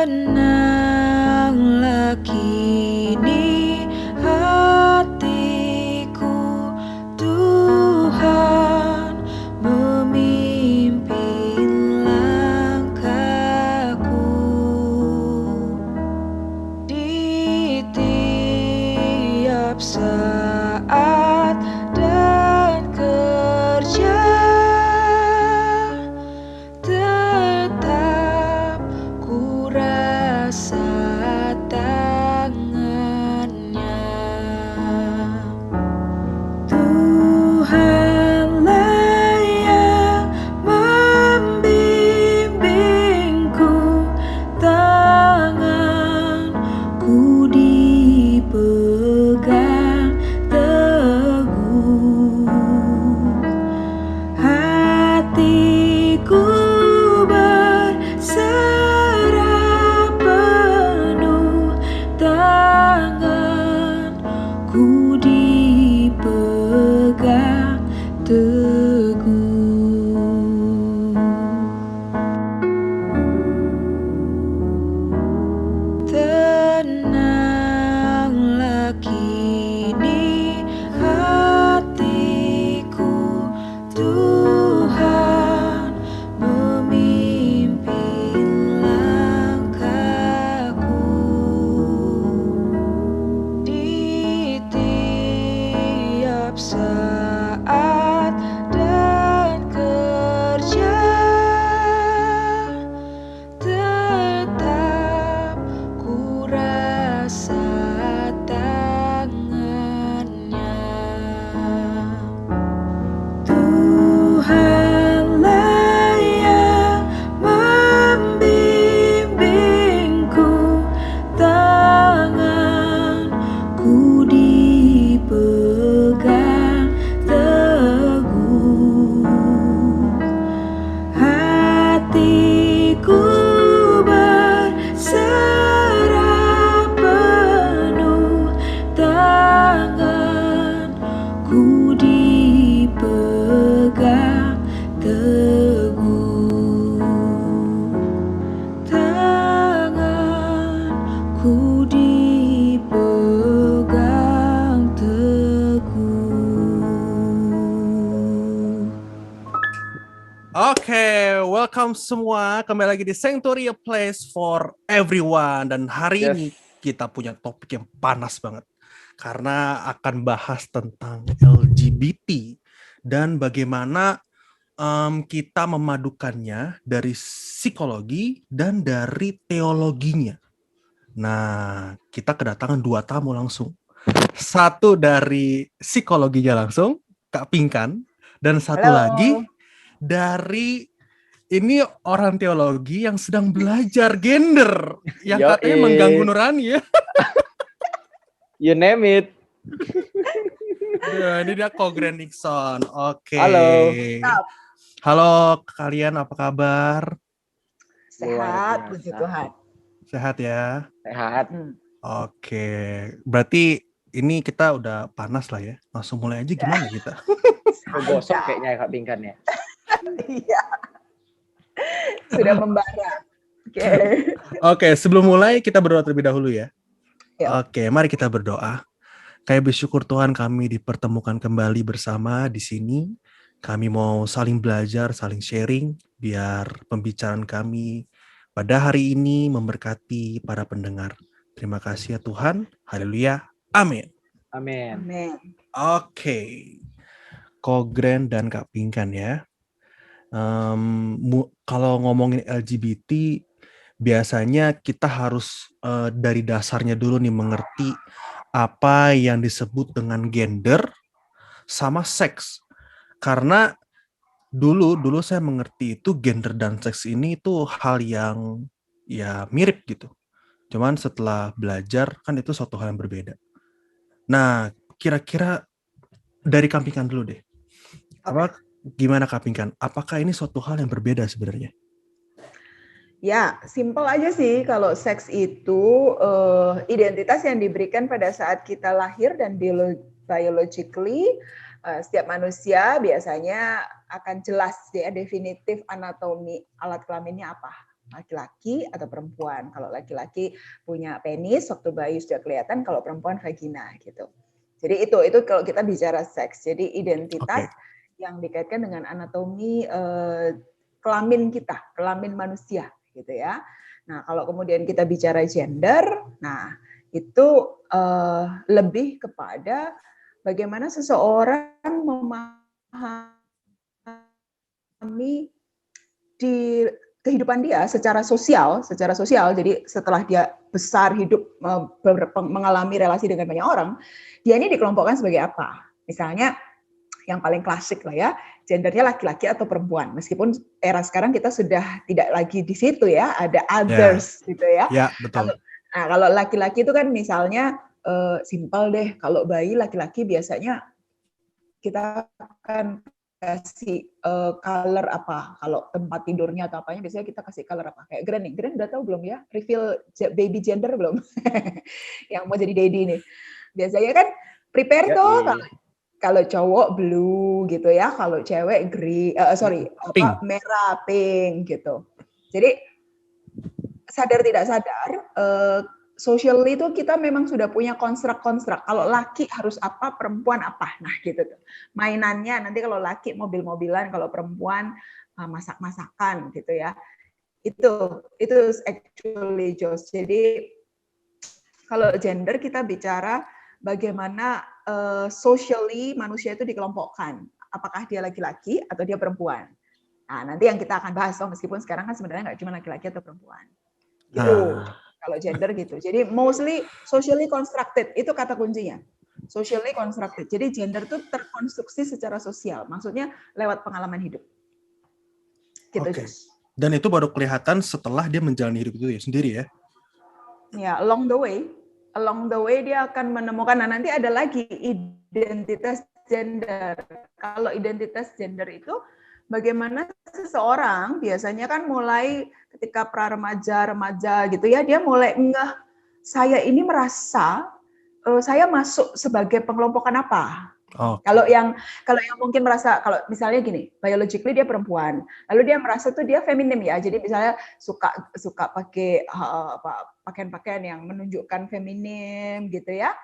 Tenanglah kini hatiku, Tuhan memimpin langkahku di tiap saat dan kerja. Tetap ku rasa tangannya. Tuhanlah yang membimbingku, tanganku dipegang teguh, hatiku berserah penuh, tanganku dipegang teguh. Tenanglah kini hatiku, Tuhan memimpin langkahku di tiap saat dan kerja. Tetap ku rasa tangannya. Tuhanlah yang membimbingku, tanganku dipegang teguh, hatiku berserah penuh, tanganku dipegang teguh, tanganku dipegang teguh. Oke, welcome semua. Kembali lagi di Sanctuary, a place for everyone. Dan hari Yes. ini kita punya topik yang panas banget. Karena akan bahas tentang LGBT dan bagaimana kita memadukannya dari psikologi dan dari teologinya. Nah, kita kedatangan 2 tamu langsung. Satu dari psikologinya langsung, Kak Pinkan. Dan satu Halo. lagi dari ini orang teologi yang sedang belajar gender yang Yoi. katanya mengganggu nurani ya. You name it. Duh, ini dia Kogren Nixon. Oke. Halo. Halo kalian, apa kabar? Sehat, Luar puji biasa. Tuhan. Sehat ya? Sehat. Oke. Berarti ini kita udah panas lah ya. Langsung mulai aja gimana kita? Gosok kayaknya Kak Pinkan ya. Iya. Sudah membara. Oke. Oke, sebelum mulai kita berdoa terlebih dahulu ya. Ya. Oke, mari kita berdoa. Kami bersyukur Tuhan kami dipertemukan kembali bersama di sini. Kami mau saling belajar, saling sharing, biar pembicaraan kami pada hari ini memberkati para pendengar. Terima kasih ya Tuhan. Haleluya. Amin. Amin. Amin. Oke. Kogren dan Kak Pinkan ya. Kalau ngomongin LGBT, biasanya kita harus dari dasarnya dulu nih mengerti apa yang disebut dengan gender sama seks. Karena dulu saya mengerti itu gender dan seks ini itu hal yang ya mirip gitu. Cuman setelah belajar kan itu suatu hal yang berbeda. Nah, kira-kira dari Kak Pinkan dulu deh. Gimana Kak Pinkan? Apakah ini suatu hal yang berbeda sebenarnya? Ya, simpel aja sih kalau seks itu identitas yang diberikan pada saat kita lahir dan biologically setiap manusia biasanya akan jelas ya definitif anatomi alat kelaminnya apa. laki-laki atau perempuan. Kalau laki-laki punya penis waktu bayi sudah kelihatan, kalau perempuan vagina gitu. Jadi itu kalau kita bicara seks. Jadi identitas yang dikaitkan dengan anatomi kelamin kita, kelamin manusia gitu ya. Nah, kalau kemudian kita bicara gender, nah itu lebih kepada bagaimana seseorang memahami di kehidupan dia secara sosial. Jadi setelah dia besar hidup mengalami relasi dengan banyak orang, dia ini dikelompokkan sebagai apa? Misalnya yang paling klasik lah ya, gendernya laki-laki atau perempuan. Meskipun era sekarang kita sudah tidak lagi di situ ya, ada others gitu ya. Ya, betul. Kalau laki-laki itu kan misalnya simpel deh, kalau bayi laki-laki biasanya kita akan kasih color apa, kalau tempat tidurnya atau apanya biasanya kita kasih color apa, kayak Grand udah tahu belum ya, reveal baby gender belum? Yang mau jadi daddy nih, biasanya kan prepare tuh, kalau cowok blue gitu ya, kalau cewek merah, pink gitu. Jadi sadar tidak sadar, socially itu kita memang sudah punya konstruk-konstruk. Kalau laki harus apa, perempuan apa. Nah gitu tuh. Mainannya nanti kalau laki mobil-mobilan, kalau perempuan masak-masakan gitu ya. Itu actually Joss. Jadi kalau gender kita bicara bagaimana socially manusia itu dikelompokkan. Apakah dia laki-laki atau dia perempuan. Nah nanti yang kita akan bahas, meskipun sekarang kan sebenarnya nggak cuma laki-laki atau perempuan. Gitu. Kalau gender gitu. Jadi mostly socially constructed, itu kata kuncinya. Socially constructed. Jadi gender itu terkonstruksi secara sosial. Maksudnya lewat pengalaman hidup. Gitu. Dan itu baru kelihatan setelah dia menjalani hidup itu ya sendiri ya? Ya, along the way dia akan menemukan. Nah nanti ada lagi identitas gender. Kalau identitas gender itu bagaimana seseorang biasanya kan mulai ketika remaja gitu ya, dia mulai saya ini merasa saya masuk sebagai pengelompokan apa. Kalau yang mungkin merasa, kalau misalnya gini, biologically dia perempuan, lalu dia merasa tuh dia feminim ya, jadi misalnya suka pakai pakaian-pakaian yang menunjukkan feminim gitu ya.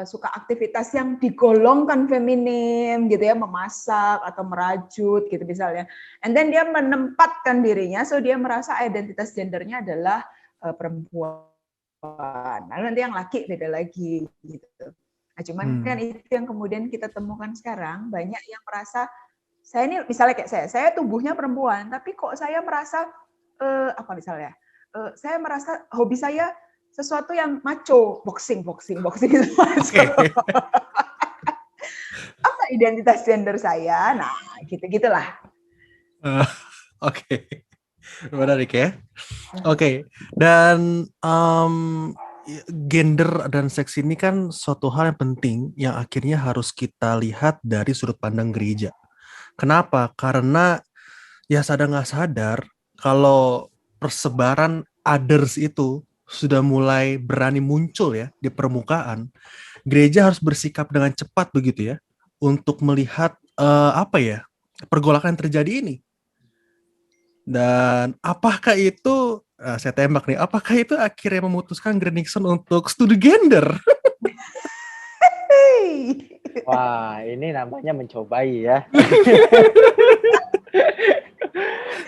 Suka aktivitas yang digolongkan feminim gitu ya, memasak atau merajut gitu misalnya. And then dia menempatkan dirinya, so dia merasa identitas gendernya adalah perempuan. Lalu nanti yang laki beda lagi gitu. Nah, cuman kan itu yang kemudian kita temukan sekarang, banyak yang merasa saya ini misalnya kayak saya tubuhnya perempuan, tapi kok saya merasa saya merasa hobi saya sesuatu yang maco, boxing gitu. Apa identitas gender saya? Nah, gitu-gitulah. Oke. Menarik ya. Oke. Dan gender dan seks ini kan suatu hal yang penting yang akhirnya harus kita lihat dari sudut pandang gereja. Kenapa? Karena ya sadar nggak sadar kalau persebaran others itu sudah mulai berani muncul ya di permukaan, gereja harus bersikap dengan cepat begitu ya untuk melihat pergolakan yang terjadi ini. Dan apakah itu saya tembak nih, apakah itu akhirnya memutuskan Grand Nixon untuk studi gender? Wah, ini namanya mencobai ya.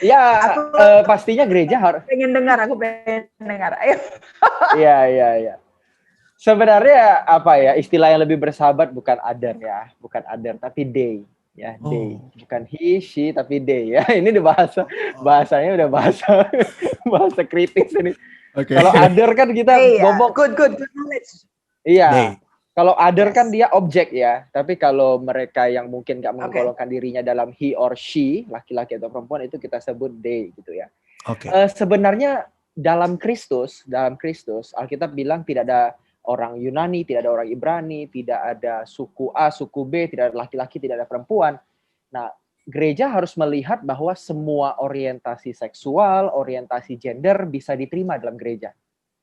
Ya, pastinya gereja harus. Aku pengen dengar. Ayo. Iya. Sebenarnya istilah yang lebih bersahabat bukan other ya, bukan other tapi they ya, they. Bukan he, she tapi they ya. Ini bahasanya udah bahasa kritis ini. Okay. Kalau other kan kita ngomong good knowledge. Iya. They. Kalau other kan dia objek ya, tapi kalau mereka yang mungkin nggak menggolongkan dirinya dalam he or she, laki-laki atau perempuan, itu kita sebut they gitu ya. Sebenarnya dalam Kristus, Alkitab bilang tidak ada orang Yunani, tidak ada orang Ibrani, tidak ada suku A, suku B, tidak ada laki-laki, tidak ada perempuan. Nah, gereja harus melihat bahwa semua orientasi seksual, orientasi gender bisa diterima dalam gereja.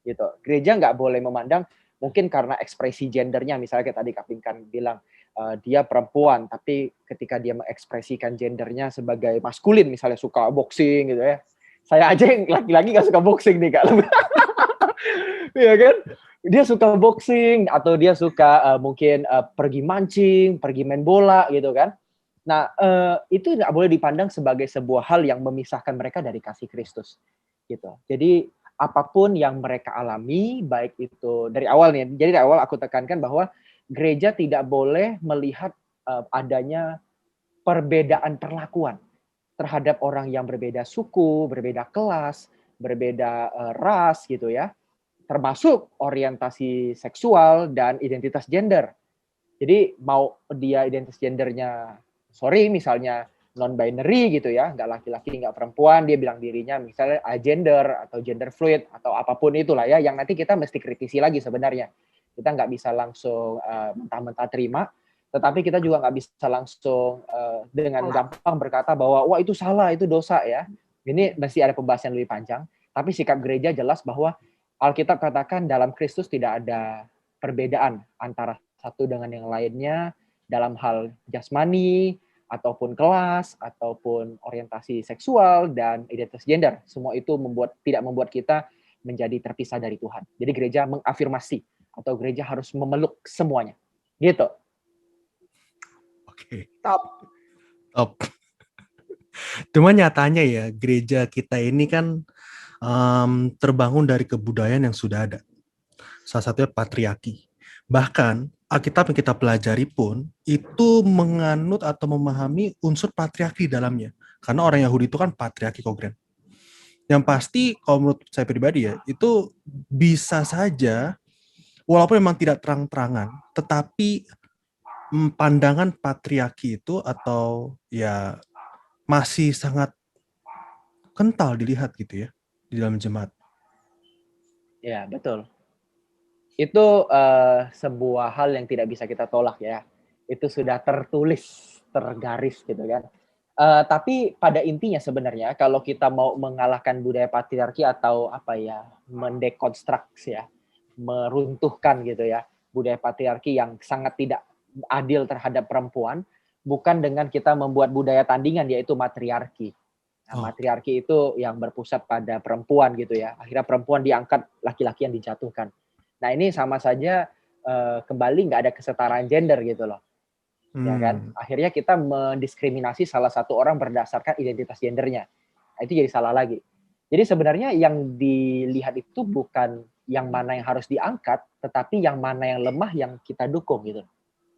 Gitu. Gereja nggak boleh memandang mungkin karena ekspresi gendernya, misalnya kayak tadi Kak Pinkan bilang, dia perempuan, tapi ketika dia mengekspresikan gendernya sebagai maskulin, misalnya suka boxing gitu ya, Saya aja yang laki-laki nggak suka boxing nih Kak. Iya kan? Dia suka boxing atau dia suka mungkin pergi mancing, pergi main bola gitu kan. Nah, itu nggak boleh dipandang sebagai sebuah hal yang memisahkan mereka dari kasih Kristus gitu. Jadi apapun yang mereka alami, baik itu dari awal nih. Jadi dari awal aku tekankan bahwa gereja tidak boleh melihat adanya perbedaan perlakuan terhadap orang yang berbeda suku, berbeda kelas, berbeda ras gitu ya, termasuk orientasi seksual dan identitas gender. Jadi mau dia identitas gendernya, misalnya non-binary gitu ya, nggak laki-laki, nggak perempuan, dia bilang dirinya misalnya agender atau gender fluid atau apapun itulah ya, yang nanti kita mesti kritisi lagi sebenarnya. Kita nggak bisa langsung mentah-mentah terima, tetapi kita juga nggak bisa langsung dengan gampang berkata bahwa wah itu salah, itu dosa ya. Ini mesti ada pembahasan lebih panjang. Tapi sikap gereja jelas bahwa Alkitab katakan dalam Kristus tidak ada perbedaan antara satu dengan yang lainnya dalam hal jasmani, ataupun kelas, ataupun orientasi seksual, dan identitas gender. Semua itu tidak membuat kita menjadi terpisah dari Tuhan. Jadi gereja mengafirmasi, atau gereja harus memeluk semuanya. Gitu. Top. Cuma nyatanya ya, gereja kita ini kan terbangun dari kebudayaan yang sudah ada. Salah satunya patriarki. Bahkan Alkitab yang kita pelajari pun itu menganut atau memahami unsur patriarki di dalamnya. Karena orang Yahudi itu kan patriarki kogren. Yang pasti kalau menurut saya pribadi ya, itu bisa saja walaupun memang tidak terang-terangan, tetapi pandangan patriarki itu atau ya masih sangat kental dilihat gitu ya di dalam jemaat. Ya, betul. Itu sebuah hal yang tidak bisa kita tolak ya. Itu sudah tertulis, tergaris gitu kan. Tapi pada intinya sebenarnya kalau kita mau mengalahkan budaya patriarki atau mendekonstruksi ya, meruntuhkan gitu ya, budaya patriarki yang sangat tidak adil terhadap perempuan, bukan dengan kita membuat budaya tandingan yaitu matriarki. Nah, matriarki itu yang berpusat pada perempuan gitu ya. Akhirnya perempuan diangkat, laki-laki yang dijatuhkan. Nah ini sama saja kembali nggak ada kesetaraan gender gitu loh. Ya kan? Akhirnya kita mendiskriminasi salah satu orang berdasarkan identitas gendernya. Nah, itu jadi salah lagi. Jadi sebenarnya yang dilihat itu bukan yang mana yang harus diangkat, tetapi yang mana yang lemah yang kita dukung gitu.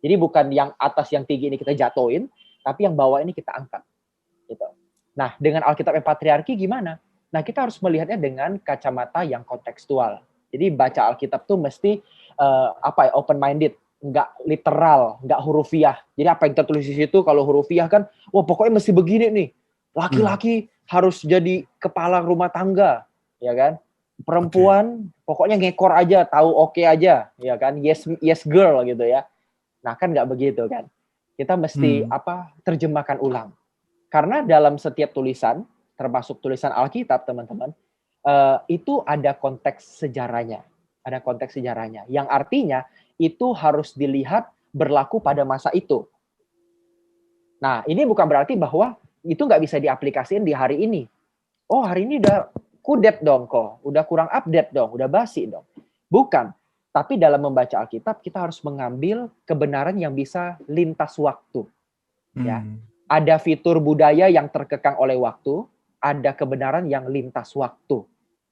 Jadi bukan yang atas yang tinggi ini kita jatuhin, tapi yang bawah ini kita angkat. Gitu. Nah, dengan Alkitab yang patriarki gimana? Nah, kita harus melihatnya dengan kacamata yang kontekstual. Jadi baca Alkitab tuh mesti open minded, nggak literal, nggak hurufiah. Jadi apa yang tertulis di situ kalau hurufiah kan, wah pokoknya mesti begini nih. Laki-laki harus jadi kepala rumah tangga, ya kan? Perempuan pokoknya ngekor aja, tahu oke aja, ya kan? Yes girl gitu ya. Nah, kan nggak begitu kan. Kita mesti terjemahkan ulang. Karena dalam setiap tulisan, termasuk tulisan Alkitab, teman-teman, itu ada konteks sejarahnya. Ada konteks sejarahnya. Yang artinya itu harus dilihat berlaku pada masa itu. Nah, ini bukan berarti bahwa itu nggak bisa diaplikasikan di hari ini. Oh, hari ini udah kudet dong kok. Udah kurang update dong. Udah basi dong. Bukan. Tapi dalam membaca Alkitab, kita harus mengambil kebenaran yang bisa lintas waktu. Ya. Ada fitur budaya yang terkekang oleh waktu, ada kebenaran yang lintas waktu.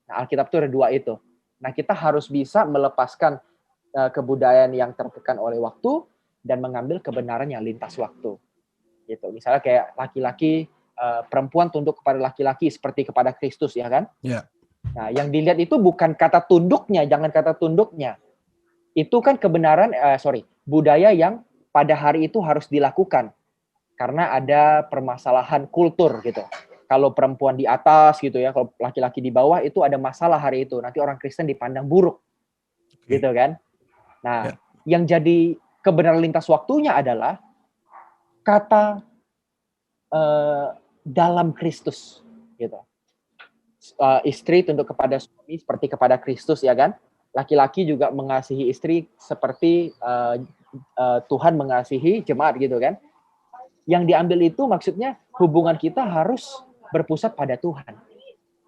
Nah, Alkitab itu ada dua itu. Nah, kita harus bisa melepaskan kebudayaan yang terkekang oleh waktu dan mengambil kebenaran yang lintas waktu. Gitu. Misalnya kayak laki-laki, perempuan tunduk kepada laki-laki seperti kepada Kristus, ya kan? Yeah. Nah, yang dilihat itu bukan kata tunduknya, jangan kata tunduknya. Itu kan kebenaran, budaya yang pada hari itu harus dilakukan. Karena ada permasalahan kultur gitu. Kalau perempuan di atas gitu ya, kalau laki-laki di bawah itu ada masalah hari itu. Nanti orang Kristen dipandang buruk. Gitu kan. Nah, yang jadi kebenaran lintas waktunya adalah kata dalam Kristus gitu. Istri tunduk kepada suami seperti kepada Kristus, ya kan? Laki-laki juga mengasihi istri seperti Tuhan mengasihi jemaat gitu kan. Yang diambil itu maksudnya hubungan kita harus berpusat pada Tuhan.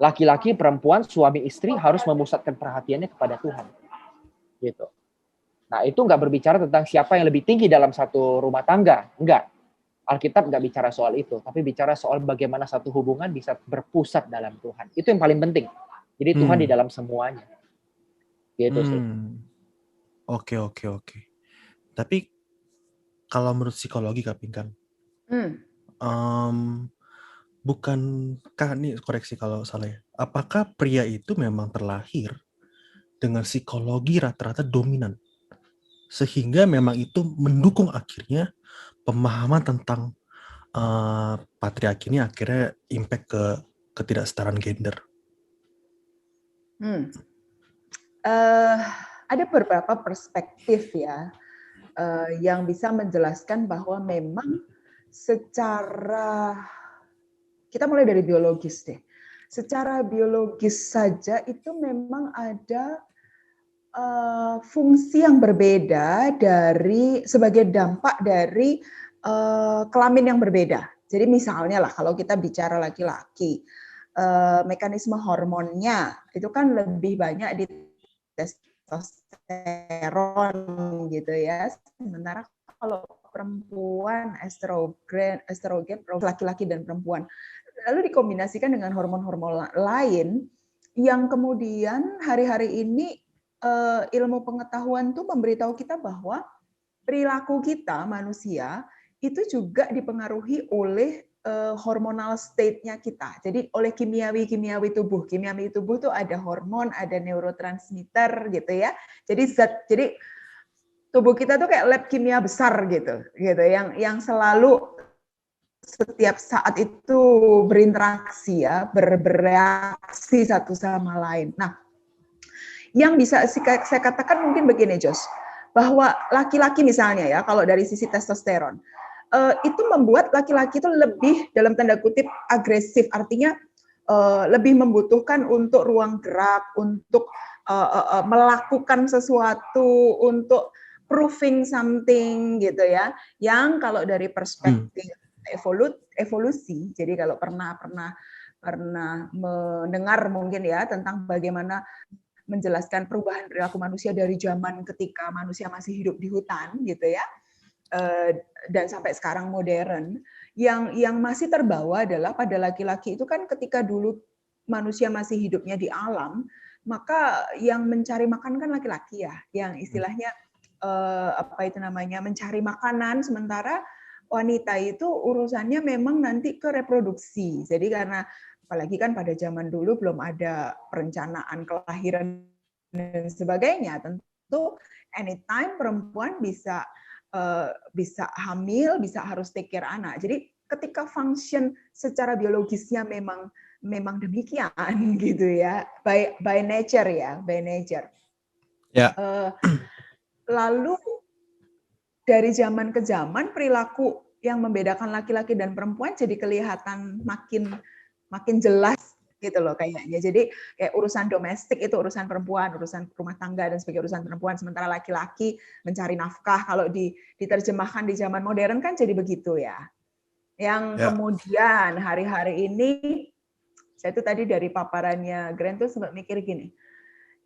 Laki-laki, perempuan, suami istri harus memusatkan perhatiannya kepada Tuhan. Gitu. Nah, itu nggak berbicara tentang siapa yang lebih tinggi dalam satu rumah tangga. Enggak. Alkitab nggak bicara soal itu, tapi bicara soal bagaimana satu hubungan bisa berpusat dalam Tuhan. Itu yang paling penting. Jadi Tuhan di dalam semuanya. Gitu sih. Oke. Tapi kalau menurut psikologi Kak Pinkan, bukankah, ini koreksi kalau salah ya, apakah pria itu memang terlahir dengan psikologi rata-rata dominan, sehingga memang itu mendukung akhirnya pemahaman tentang patriarki ini akhirnya impact ke ketidaksetaraan gender? Ada beberapa perspektif ya yang bisa menjelaskan bahwa memang secara, kita mulai dari biologis deh. Secara biologis saja itu memang ada fungsi yang berbeda dari sebagai dampak dari kelamin yang berbeda. Jadi misalnya lah kalau kita bicara laki-laki, mekanisme hormonnya itu kan lebih banyak di testosteron gitu ya. Sementara kalau perempuan estrogen laki-laki dan perempuan. Lalu dikombinasikan dengan hormon-hormon lain yang kemudian hari-hari ini ilmu pengetahuan tuh memberitahu kita bahwa perilaku kita manusia itu juga dipengaruhi oleh hormonal state-nya kita. Jadi oleh kimiawi tubuh. Kimiawi tubuh tuh ada hormon, ada neurotransmitter gitu ya. Jadi tubuh kita tuh kayak lab kimia besar gitu yang selalu setiap saat itu berinteraksi ya, bereaksi satu sama lain. Nah, yang bisa saya katakan mungkin begini, Jos, bahwa laki-laki misalnya ya, kalau dari sisi testosteron, itu membuat laki-laki itu lebih dalam tanda kutip agresif, artinya lebih membutuhkan untuk ruang gerak, untuk melakukan sesuatu, untuk proving something gitu ya. Yang kalau dari perspektif evolusi, jadi kalau pernah mendengar mungkin ya tentang bagaimana menjelaskan perubahan perilaku manusia dari zaman ketika manusia masih hidup di hutan gitu ya, dan sampai sekarang modern, yang masih terbawa adalah pada laki-laki itu kan ketika dulu manusia masih hidupnya di alam, maka yang mencari makan kan laki-laki ya, yang istilahnya mencari makanan, sementara wanita itu urusannya memang nanti ke reproduksi. Jadi karena apalagi kan pada zaman dulu belum ada perencanaan kelahiran dan sebagainya, tentu anytime perempuan bisa hamil, bisa harus take care anak. Jadi ketika function secara biologisnya memang demikian gitu ya, by nature ya, by nature. Ya. Lalu dari zaman ke zaman perilaku yang membedakan laki-laki dan perempuan jadi kelihatan makin jelas gitu loh kayaknya. Jadi kayak urusan domestik itu urusan perempuan, urusan rumah tangga dan sebagainya urusan perempuan, sementara laki-laki mencari nafkah. Kalau diterjemahkan di zaman modern kan jadi begitu ya. Yang kemudian hari-hari ini, saya tuh tadi dari paparannya Grant tuh sempat mikir gini,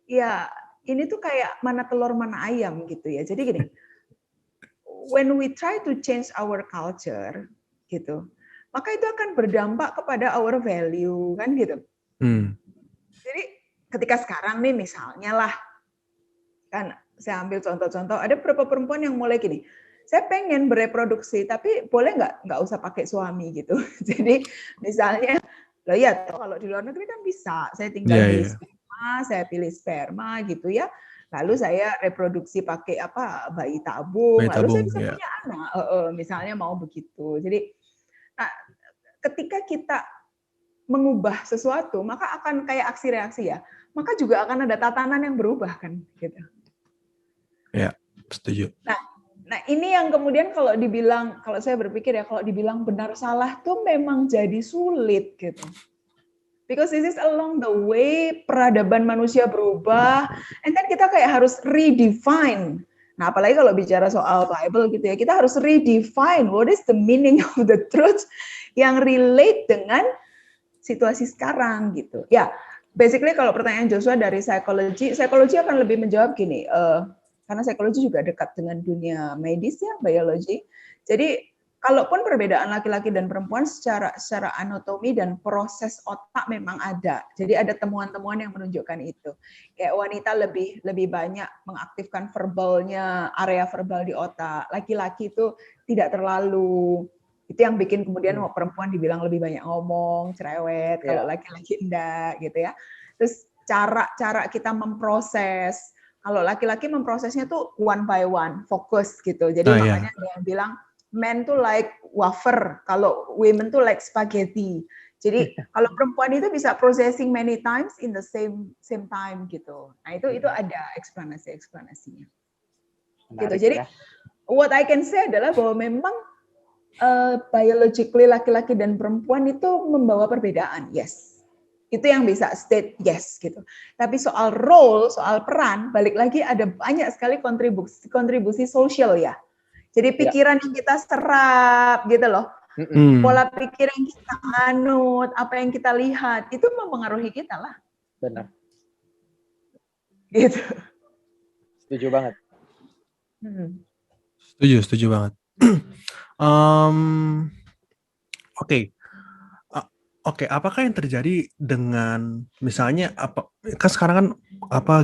ya ini tuh kayak mana telur mana ayam gitu ya. Jadi gini, when we try to change our culture gitu, maka itu akan berdampak kepada our value kan gitu. Jadi ketika sekarang nih misalnya lah, kan saya ambil contoh-contoh, ada beberapa perempuan yang mulai gini, saya pengen bereproduksi tapi boleh nggak usah pakai suami gitu. Jadi misalnya, loh ya kalau di luar negeri kan bisa, saya tinggal pilih sperma, saya pilih sperma gitu ya. Lalu saya reproduksi pakai bayi tabung, lalu saya bisa punya anak, misalnya mau begitu. Jadi nah, ketika kita mengubah sesuatu, maka akan kayak aksi reaksi ya. Maka juga akan ada tatanan yang berubah kan, gitu. Ya, setuju. Nah ini yang kemudian kalau saya berpikir ya, kalau dibilang benar salah tuh memang jadi sulit gitu. Because this is along the way peradaban manusia berubah, and then kita kayak harus redefine. Nah, apalagi kalau bicara soal Bible gitu ya, kita harus redefine what is the meaning of the truth yang relate dengan situasi sekarang gitu. Ya, basically kalau pertanyaan Joshua dari psikologi akan lebih menjawab gini, karena psikologi juga dekat dengan dunia medis ya, biologi. Jadi kalaupun perbedaan laki-laki dan perempuan secara anatomi dan proses otak memang ada. Jadi ada temuan-temuan yang menunjukkan itu. Kayak wanita lebih banyak mengaktifkan verbalnya, area verbal di otak. Laki-laki itu tidak terlalu. Itu yang bikin kemudian perempuan dibilang lebih banyak ngomong, cerewet, kalau laki-laki enggak gitu ya. Terus cara kita memproses. Kalau laki-laki memprosesnya tuh one by one, fokus gitu. Jadi makanya ada yang bilang men tuh like wafer, kalau women tuh like spaghetti. Jadi kalau perempuan itu bisa processing many times in the same time gitu. Nah itu ada eksplanasinya. Gitu. Jadi what I can say adalah bahwa memang biologically laki-laki dan perempuan itu membawa perbedaan, yes. Itu yang bisa state yes gitu. Tapi soal role, soal peran, balik lagi ada banyak sekali kontribusi sosial ya. Jadi pikiran yang kita serap gitu loh. Pola pikir yang kita anut, apa yang kita lihat, itu mempengaruhi kita lah. Benar. Gitu. Setuju banget. Setuju banget. Oke, apakah yang terjadi dengan misalnya kan sekarang kan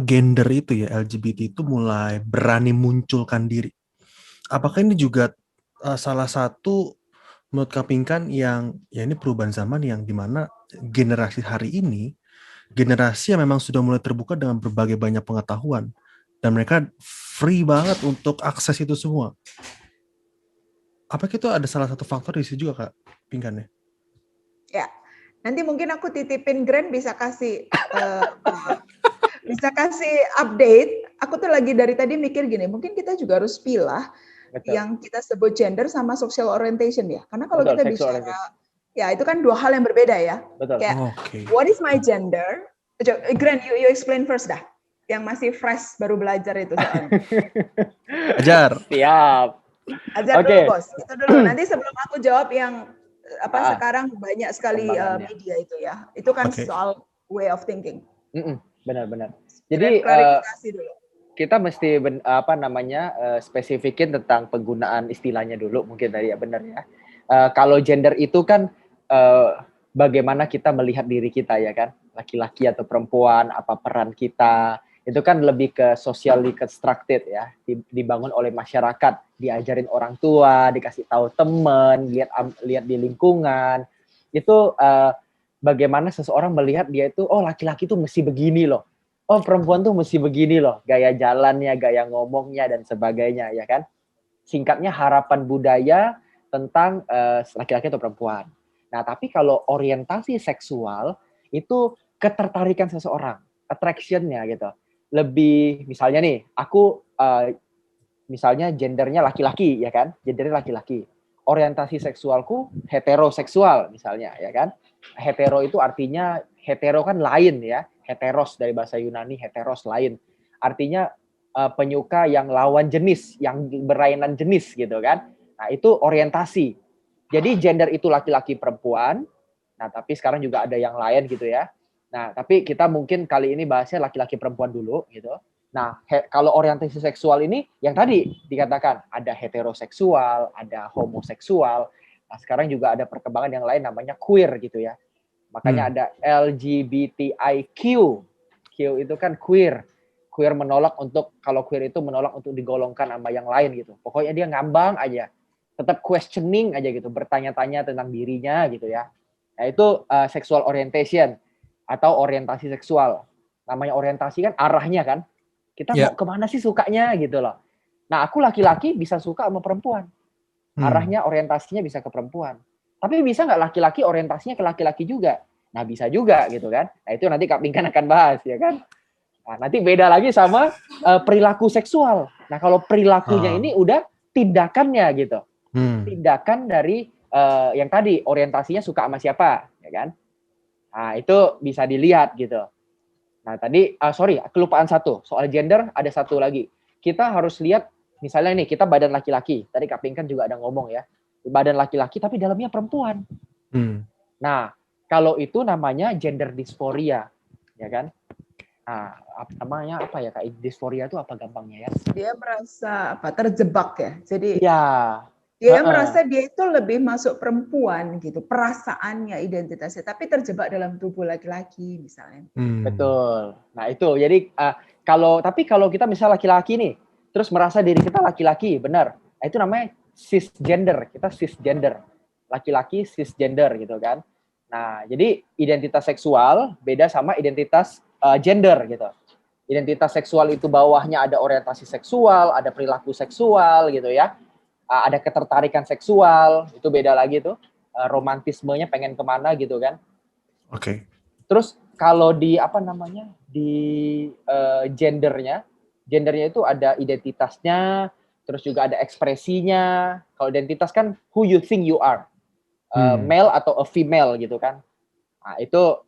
gender itu ya, LGBT itu mulai berani munculkan diri. Apakah ini juga salah satu menurut Kak Pinkan yang ya ini perubahan zaman yang dimana generasi hari ini generasi yang memang sudah mulai terbuka dengan berbagai banyak pengetahuan dan mereka free banget untuk akses itu semua. Apakah itu ada salah satu faktor di situ juga Kak Pinkan ya? Ya. Nanti mungkin aku titipin Grand bisa kasih update. Aku tuh lagi dari tadi mikir gini, mungkin kita juga harus pilah yang kita sebut gender sama social orientation ya. Karena kalau kita bicara, ya itu kan dua hal yang berbeda ya. Betul. Kayak, what is my gender? Grand, you explain first dah. Yang masih fresh, baru belajar itu soalnya. Ajar. Siap. Ajar dulu bos. Itu dulu. Nanti sebelum aku jawab yang sekarang banyak sekali media itu ya. Itu kan soal way of thinking. Benar-benar. Jadi klarifikasi dulu. Kita mesti spesifikin tentang penggunaan istilahnya dulu mungkin tadi ya benar ya. Kalau gender itu kan bagaimana kita melihat diri kita ya kan, laki-laki atau perempuan, apa peran kita. Itu kan lebih ke socially constructed ya, dibangun oleh masyarakat, diajarin orang tua, dikasih tahu teman, lihat di lingkungan. Itu bagaimana seseorang melihat dia itu, oh laki-laki tuh mesti begini loh. Oh perempuan tuh mesti begini loh, gaya jalannya, gaya ngomongnya dan sebagainya ya kan. Singkatnya harapan budaya tentang laki-laki atau perempuan. Nah, tapi kalau orientasi seksual itu ketertarikan seseorang, attraction-nya gitu. Lebih misalnya nih, aku misalnya gendernya laki-laki ya kan, gendernya laki-laki. Orientasi seksualku heteroseksual misalnya ya kan. Hetero itu artinya hetero kan lain ya, heteros dari bahasa Yunani, heteros lain. Artinya penyuka yang lawan jenis, yang berlainan jenis gitu kan. Nah, itu orientasi. Jadi gender itu laki-laki perempuan. Nah, tapi sekarang juga ada yang lain gitu ya. Nah, tapi kita mungkin kali ini bahasnya laki-laki perempuan dulu gitu. Nah, kalau orientasi seksual ini yang tadi dikatakan ada heteroseksual, ada homoseksual. Nah, sekarang juga ada perkembangan yang lain namanya queer gitu ya. Makanya ada LGBTIQ. Q itu kan queer. Queer menolak untuk, kalau queer itu menolak untuk digolongkan sama yang lain gitu. Pokoknya dia ngambang aja. Tetap questioning aja gitu, bertanya-tanya tentang dirinya gitu ya. Nah, itu sexual orientation atau orientasi seksual. Namanya orientasi kan arahnya kan. Kita mau kemana sih sukanya gitu loh. Nah, aku laki-laki bisa suka sama perempuan. Arahnya orientasinya bisa ke perempuan. Tapi bisa nggak laki-laki orientasinya ke laki-laki juga? Nah, bisa juga gitu kan. Nah, itu nanti Kak Pinkan akan bahas ya kan. Nah, nanti beda lagi sama perilaku seksual. Nah, kalau perilakunya ini udah tindakannya gitu. Tindakan dari yang tadi orientasinya suka sama siapa, ya kan? Nah, itu bisa dilihat gitu. Nah, tadi kelupaan satu. Soal gender ada satu lagi. Kita harus lihat misalnya nih, kita badan laki-laki. Tadi Kak Pinkan juga ada ngomong ya. Badan laki-laki tapi dalamnya perempuan. Nah, Kalau itu namanya gender dysphoria, ya kan? Nah, namanya apa ya Kak? Dysphoria itu apa gampangnya ya? Dia merasa terjebak ya. Jadi ya, dia merasa dia itu lebih masuk perempuan gitu, perasaannya, identitasnya, tapi terjebak dalam tubuh laki-laki misalnya. Betul. Nah itu, jadi kalau kita misal laki-laki nih, terus merasa diri kita laki-laki, benar? Itu namanya cisgender. Kita cisgender, laki-laki cisgender gitu kan. Nah, jadi identitas seksual beda sama identitas gender gitu. Identitas seksual itu bawahnya ada orientasi seksual, ada perilaku seksual gitu ya. Ada ketertarikan seksual, itu beda lagi tuh. Romantismenya pengen kemana gitu kan. Oke. Terus kalau di gendernya itu ada identitasnya, terus juga ada ekspresinya. Kalau identitas kan who you think you are, male atau a female gitu kan. Nah, itu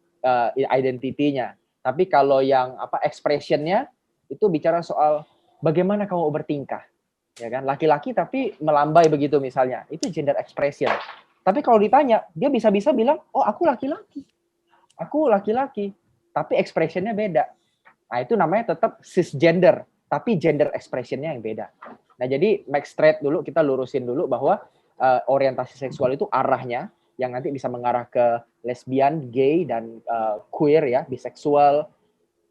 identitinya. Tapi kalau yang expressionnya itu bicara soal bagaimana kamu bertingkah, ya kan? Laki-laki tapi melambai begitu misalnya, itu gender expression. Tapi kalau ditanya, dia bisa-bisa bilang, oh aku laki-laki, tapi expressionnya beda. Nah itu namanya tetap cisgender, tapi gender expressionnya yang beda. Nah jadi make straight dulu, kita lurusin dulu bahwa orientasi seksual itu arahnya yang nanti bisa mengarah ke lesbian, gay, dan queer ya, biseksual,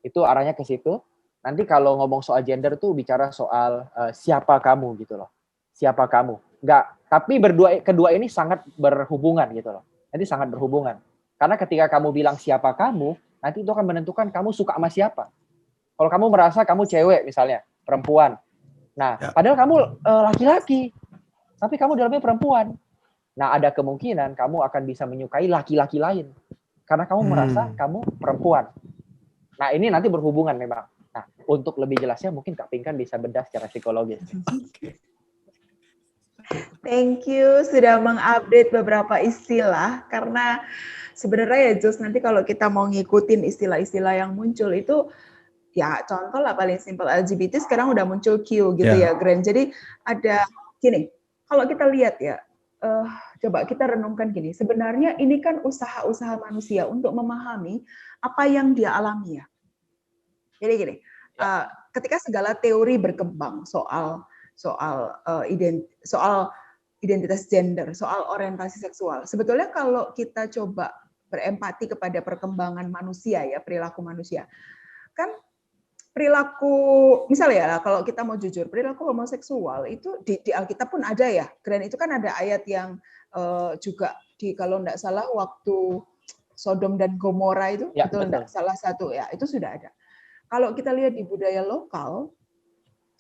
itu arahnya ke situ. Nanti kalau ngomong soal gender tuh bicara soal siapa kamu gitu loh. Siapa kamu. Enggak, tapi kedua ini sangat berhubungan gitu loh. Nanti sangat berhubungan. Karena ketika kamu bilang siapa kamu, nanti itu akan menentukan kamu suka sama siapa. Kalau kamu merasa kamu cewek misalnya, perempuan. Nah, padahal kamu laki-laki, tapi kamu dalamnya perempuan. Nah, ada kemungkinan kamu akan bisa menyukai laki-laki lain. Karena kamu merasa kamu perempuan. Nah, ini nanti berhubungan memang. Nah, untuk lebih jelasnya mungkin Kak Pinkan bisa bedah secara psikologis. Thank you sudah mengupdate beberapa istilah. Karena sebenarnya ya Jos, nanti kalau kita mau ngikutin istilah-istilah yang muncul itu, ya contoh lah paling simpel LGBT sekarang udah muncul Q gitu ya Grand. Jadi ada gini, kalau kita lihat ya, coba kita renungkan gini, sebenarnya ini kan usaha-usaha manusia untuk memahami apa yang dia alami ya. Jadi gini, ketika segala teori berkembang soal identitas gender, soal orientasi seksual, sebetulnya kalau kita coba berempati kepada perkembangan manusia ya, perilaku manusia, kan perilaku, misalnya ya, kalau kita mau jujur, perilaku homoseksual itu di Alkitab pun ada ya. Dan itu kan ada ayat yang juga kalau tidak salah waktu Sodom dan Gomora itu, ya, itu tidak salah satu ya, itu sudah ada. Kalau kita lihat di budaya lokal,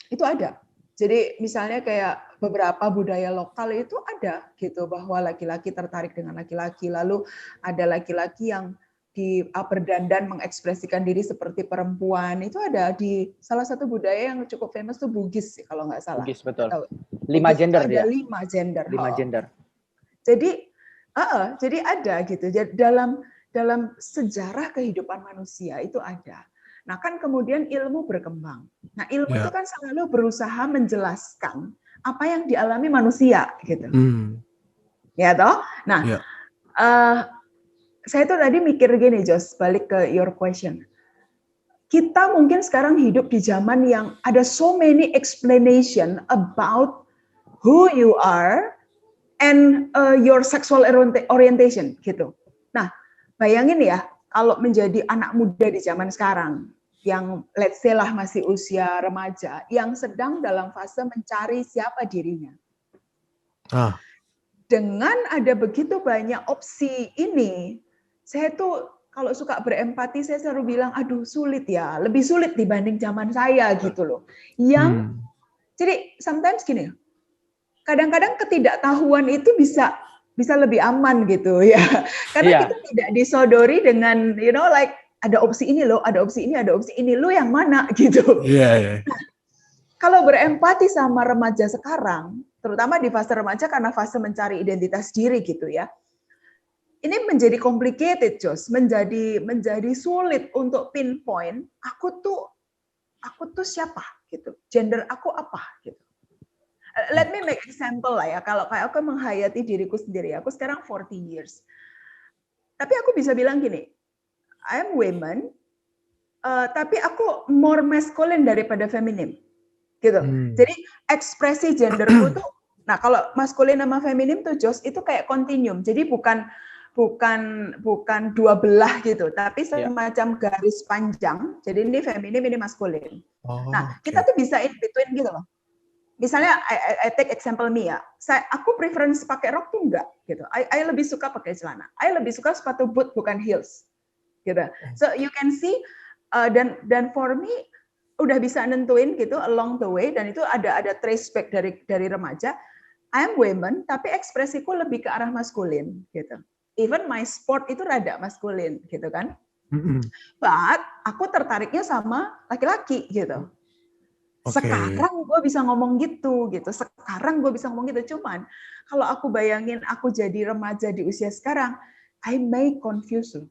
itu ada. Jadi misalnya kayak beberapa budaya lokal itu ada gitu, bahwa laki-laki tertarik dengan laki-laki, lalu ada laki-laki yang berdandan mengekspresikan diri seperti perempuan, itu ada di salah satu budaya yang cukup famous tuh Bugis kalau nggak salah. Bugis, betul. Bugis 5 gender ada dia. 5 gender. 5 gender. Jadi ada gitu. Jadi dalam sejarah kehidupan manusia itu ada. Nah kan kemudian ilmu berkembang. Nah ilmu itu kan selalu berusaha menjelaskan apa yang dialami manusia gitu. Ya toh. Nah. Saya tuh tadi mikir gini, Jos, balik ke your question. Kita mungkin sekarang hidup di zaman yang ada so many explanation about who you are and your sexual orientation gitu. Nah, bayangin ya, kalau menjadi anak muda di zaman sekarang, yang let's say lah masih usia remaja, yang sedang dalam fase mencari siapa dirinya. Dengan ada begitu banyak opsi ini, saya tuh kalau suka berempati, saya selalu bilang, aduh sulit ya, lebih sulit dibanding zaman saya gitu loh. Jadi sometimes gini, kadang-kadang ketidaktahuan itu bisa lebih aman gitu ya, karena kita tidak disodori dengan, like ada opsi ini loh, ada opsi ini, lo yang mana gitu. Nah, kalau berempati sama remaja sekarang, terutama di fase remaja karena fase mencari identitas diri gitu ya. Ini menjadi complicated, Jos, menjadi sulit untuk pinpoint aku tuh siapa gitu. Gender aku apa gitu. Let me make example lah ya. Kalau kayak aku menghayati diriku sendiri, aku sekarang 40 years. Tapi aku bisa bilang gini, I am women, tapi aku more masculine daripada feminim, gitu. Jadi ekspresi genderku tuh, nah kalau maskulin sama feminim tuh Jos itu kayak kontinum. Jadi bukan dua belah gitu, tapi semacam garis panjang. Jadi ini feminim, ini maskulin. Nah, kita tuh bisa in between gitu loh. Misalnya, I take example me ya. Aku preference pakai rok tuh enggak gitu. I lebih suka pakai celana. I lebih suka sepatu boot bukan heels, gitu. So you can see dan for me udah bisa nentuin gitu along the way dan itu ada trace back dari remaja. I am women tapi ekspresiku lebih ke arah maskulin gitu. Even my sport itu rada maskulin gitu kan. But aku tertariknya sama laki-laki gitu. Sekarang gue bisa ngomong gitu. Sekarang gue bisa ngomong gitu. Cuman kalau aku bayangin aku jadi remaja di usia sekarang, I may confuse you.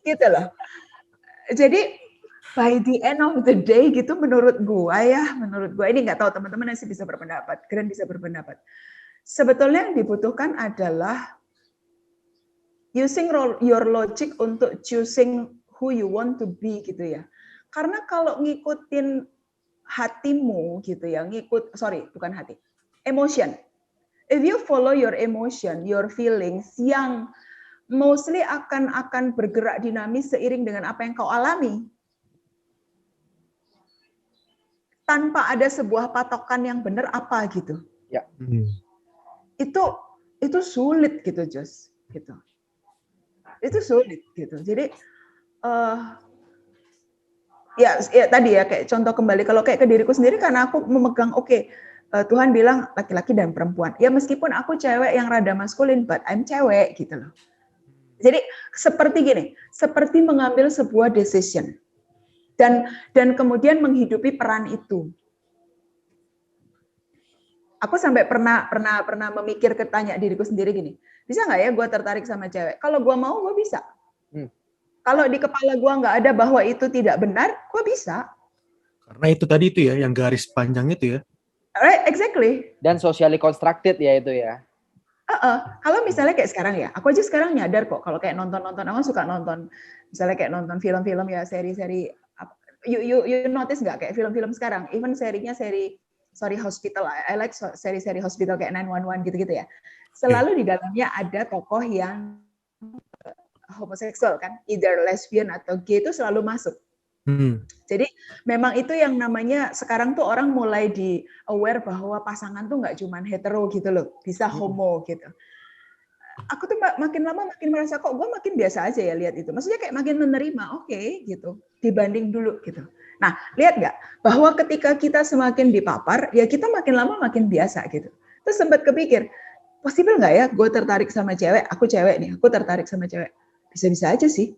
Gitu loh. Jadi by the end of the day gitu menurut gue ini nggak tahu teman-teman masih bisa berpendapat, kalian bisa berpendapat. Sebetulnya yang dibutuhkan adalah using your logic untuk choosing who you want to be gitu ya. Karena kalau ngikutin hatimu gitu ya, emotion. If you follow your emotion, your feelings yang mostly akan bergerak dinamis seiring dengan apa yang kau alami. Tanpa ada sebuah patokan yang benar apa gitu. Ya. Itu sulit gitu, Jos. Gitu. Itu sulit gitu. Jadi ya tadi ya kayak contoh kembali kalau kayak ke diriku sendiri karena aku memegang Tuhan bilang laki-laki dan perempuan. Ya meskipun aku cewek yang rada maskulin, but I'm cewek gitu loh. Jadi seperti gini, seperti mengambil sebuah decision dan kemudian menghidupi peran itu. Aku sampai pernah memikir tanya diriku sendiri gini, bisa nggak ya gue tertarik sama cewek? Kalau gue mau, gue bisa. Kalau di kepala gue nggak ada bahwa itu tidak benar, gue bisa. Karena itu tadi itu ya, yang garis panjang itu ya. Right, exactly. Dan socially constructed ya itu ya. Kalau misalnya kayak sekarang ya, aku aja sekarang nyadar kok kalau kayak nonton, aku suka nonton, misalnya kayak nonton film-film ya, seri-seri. You notice nggak kayak film-film sekarang, even serinya Sorry Hospital, I like seri-seri hospital kayak 911 gitu-gitu ya. Selalu di dalamnya ada tokoh yang homoseksual kan, either lesbian atau gay itu selalu masuk. Jadi memang itu yang namanya sekarang tuh orang mulai di aware bahwa pasangan tuh nggak cuma hetero gitu loh, bisa homo gitu. Aku tuh makin lama makin merasa kok gue makin biasa aja ya lihat itu. Maksudnya kayak makin menerima, oke, gitu, dibanding dulu gitu. Nah, lihat nggak bahwa ketika kita semakin dipapar, ya kita makin lama makin biasa gitu. Terus sempat kepikir, possible nggak ya gue tertarik sama cewek, aku cewek nih, aku tertarik sama cewek. Bisa-bisa aja sih.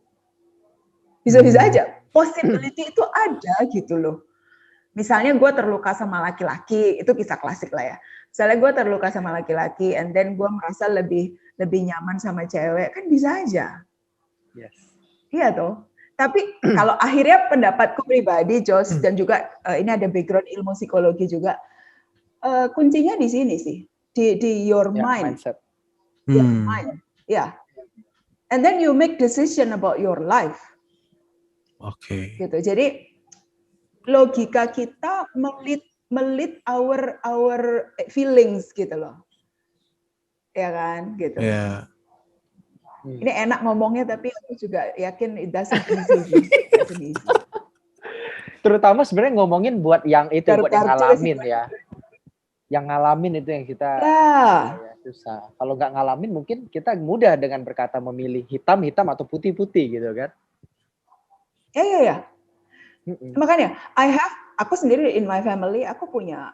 Bisa-bisa aja. Possibility itu ada gitu loh. Misalnya gue terluka sama laki-laki, itu kisah klasik lah ya. Misalnya gue terluka sama laki-laki, and then gue merasa lebih nyaman sama cewek, kan bisa aja. Yes. Iya toh. Tapi kalau akhirnya pendapatku pribadi, Jos, dan juga ini ada background ilmu psikologi juga, kuncinya di sini sih, di your mind. Mindset. Your mind, ya. And then you make decision about your life. Oke. Gitu. Jadi logika kita melit our feelings gitu loh. Ya kan, gitu. Yeah. Ini enak ngomongnya tapi aku juga yakin it doesn't easy. Terutama sebenarnya ngomongin buat yang itu, buat yang ngalamin ya. Yang ngalamin itu yang kita susah. Kalau nggak ngalamin mungkin kita mudah dengan berkata memilih hitam atau putih gitu kan. Ya. Makanya aku sendiri in my family, aku punya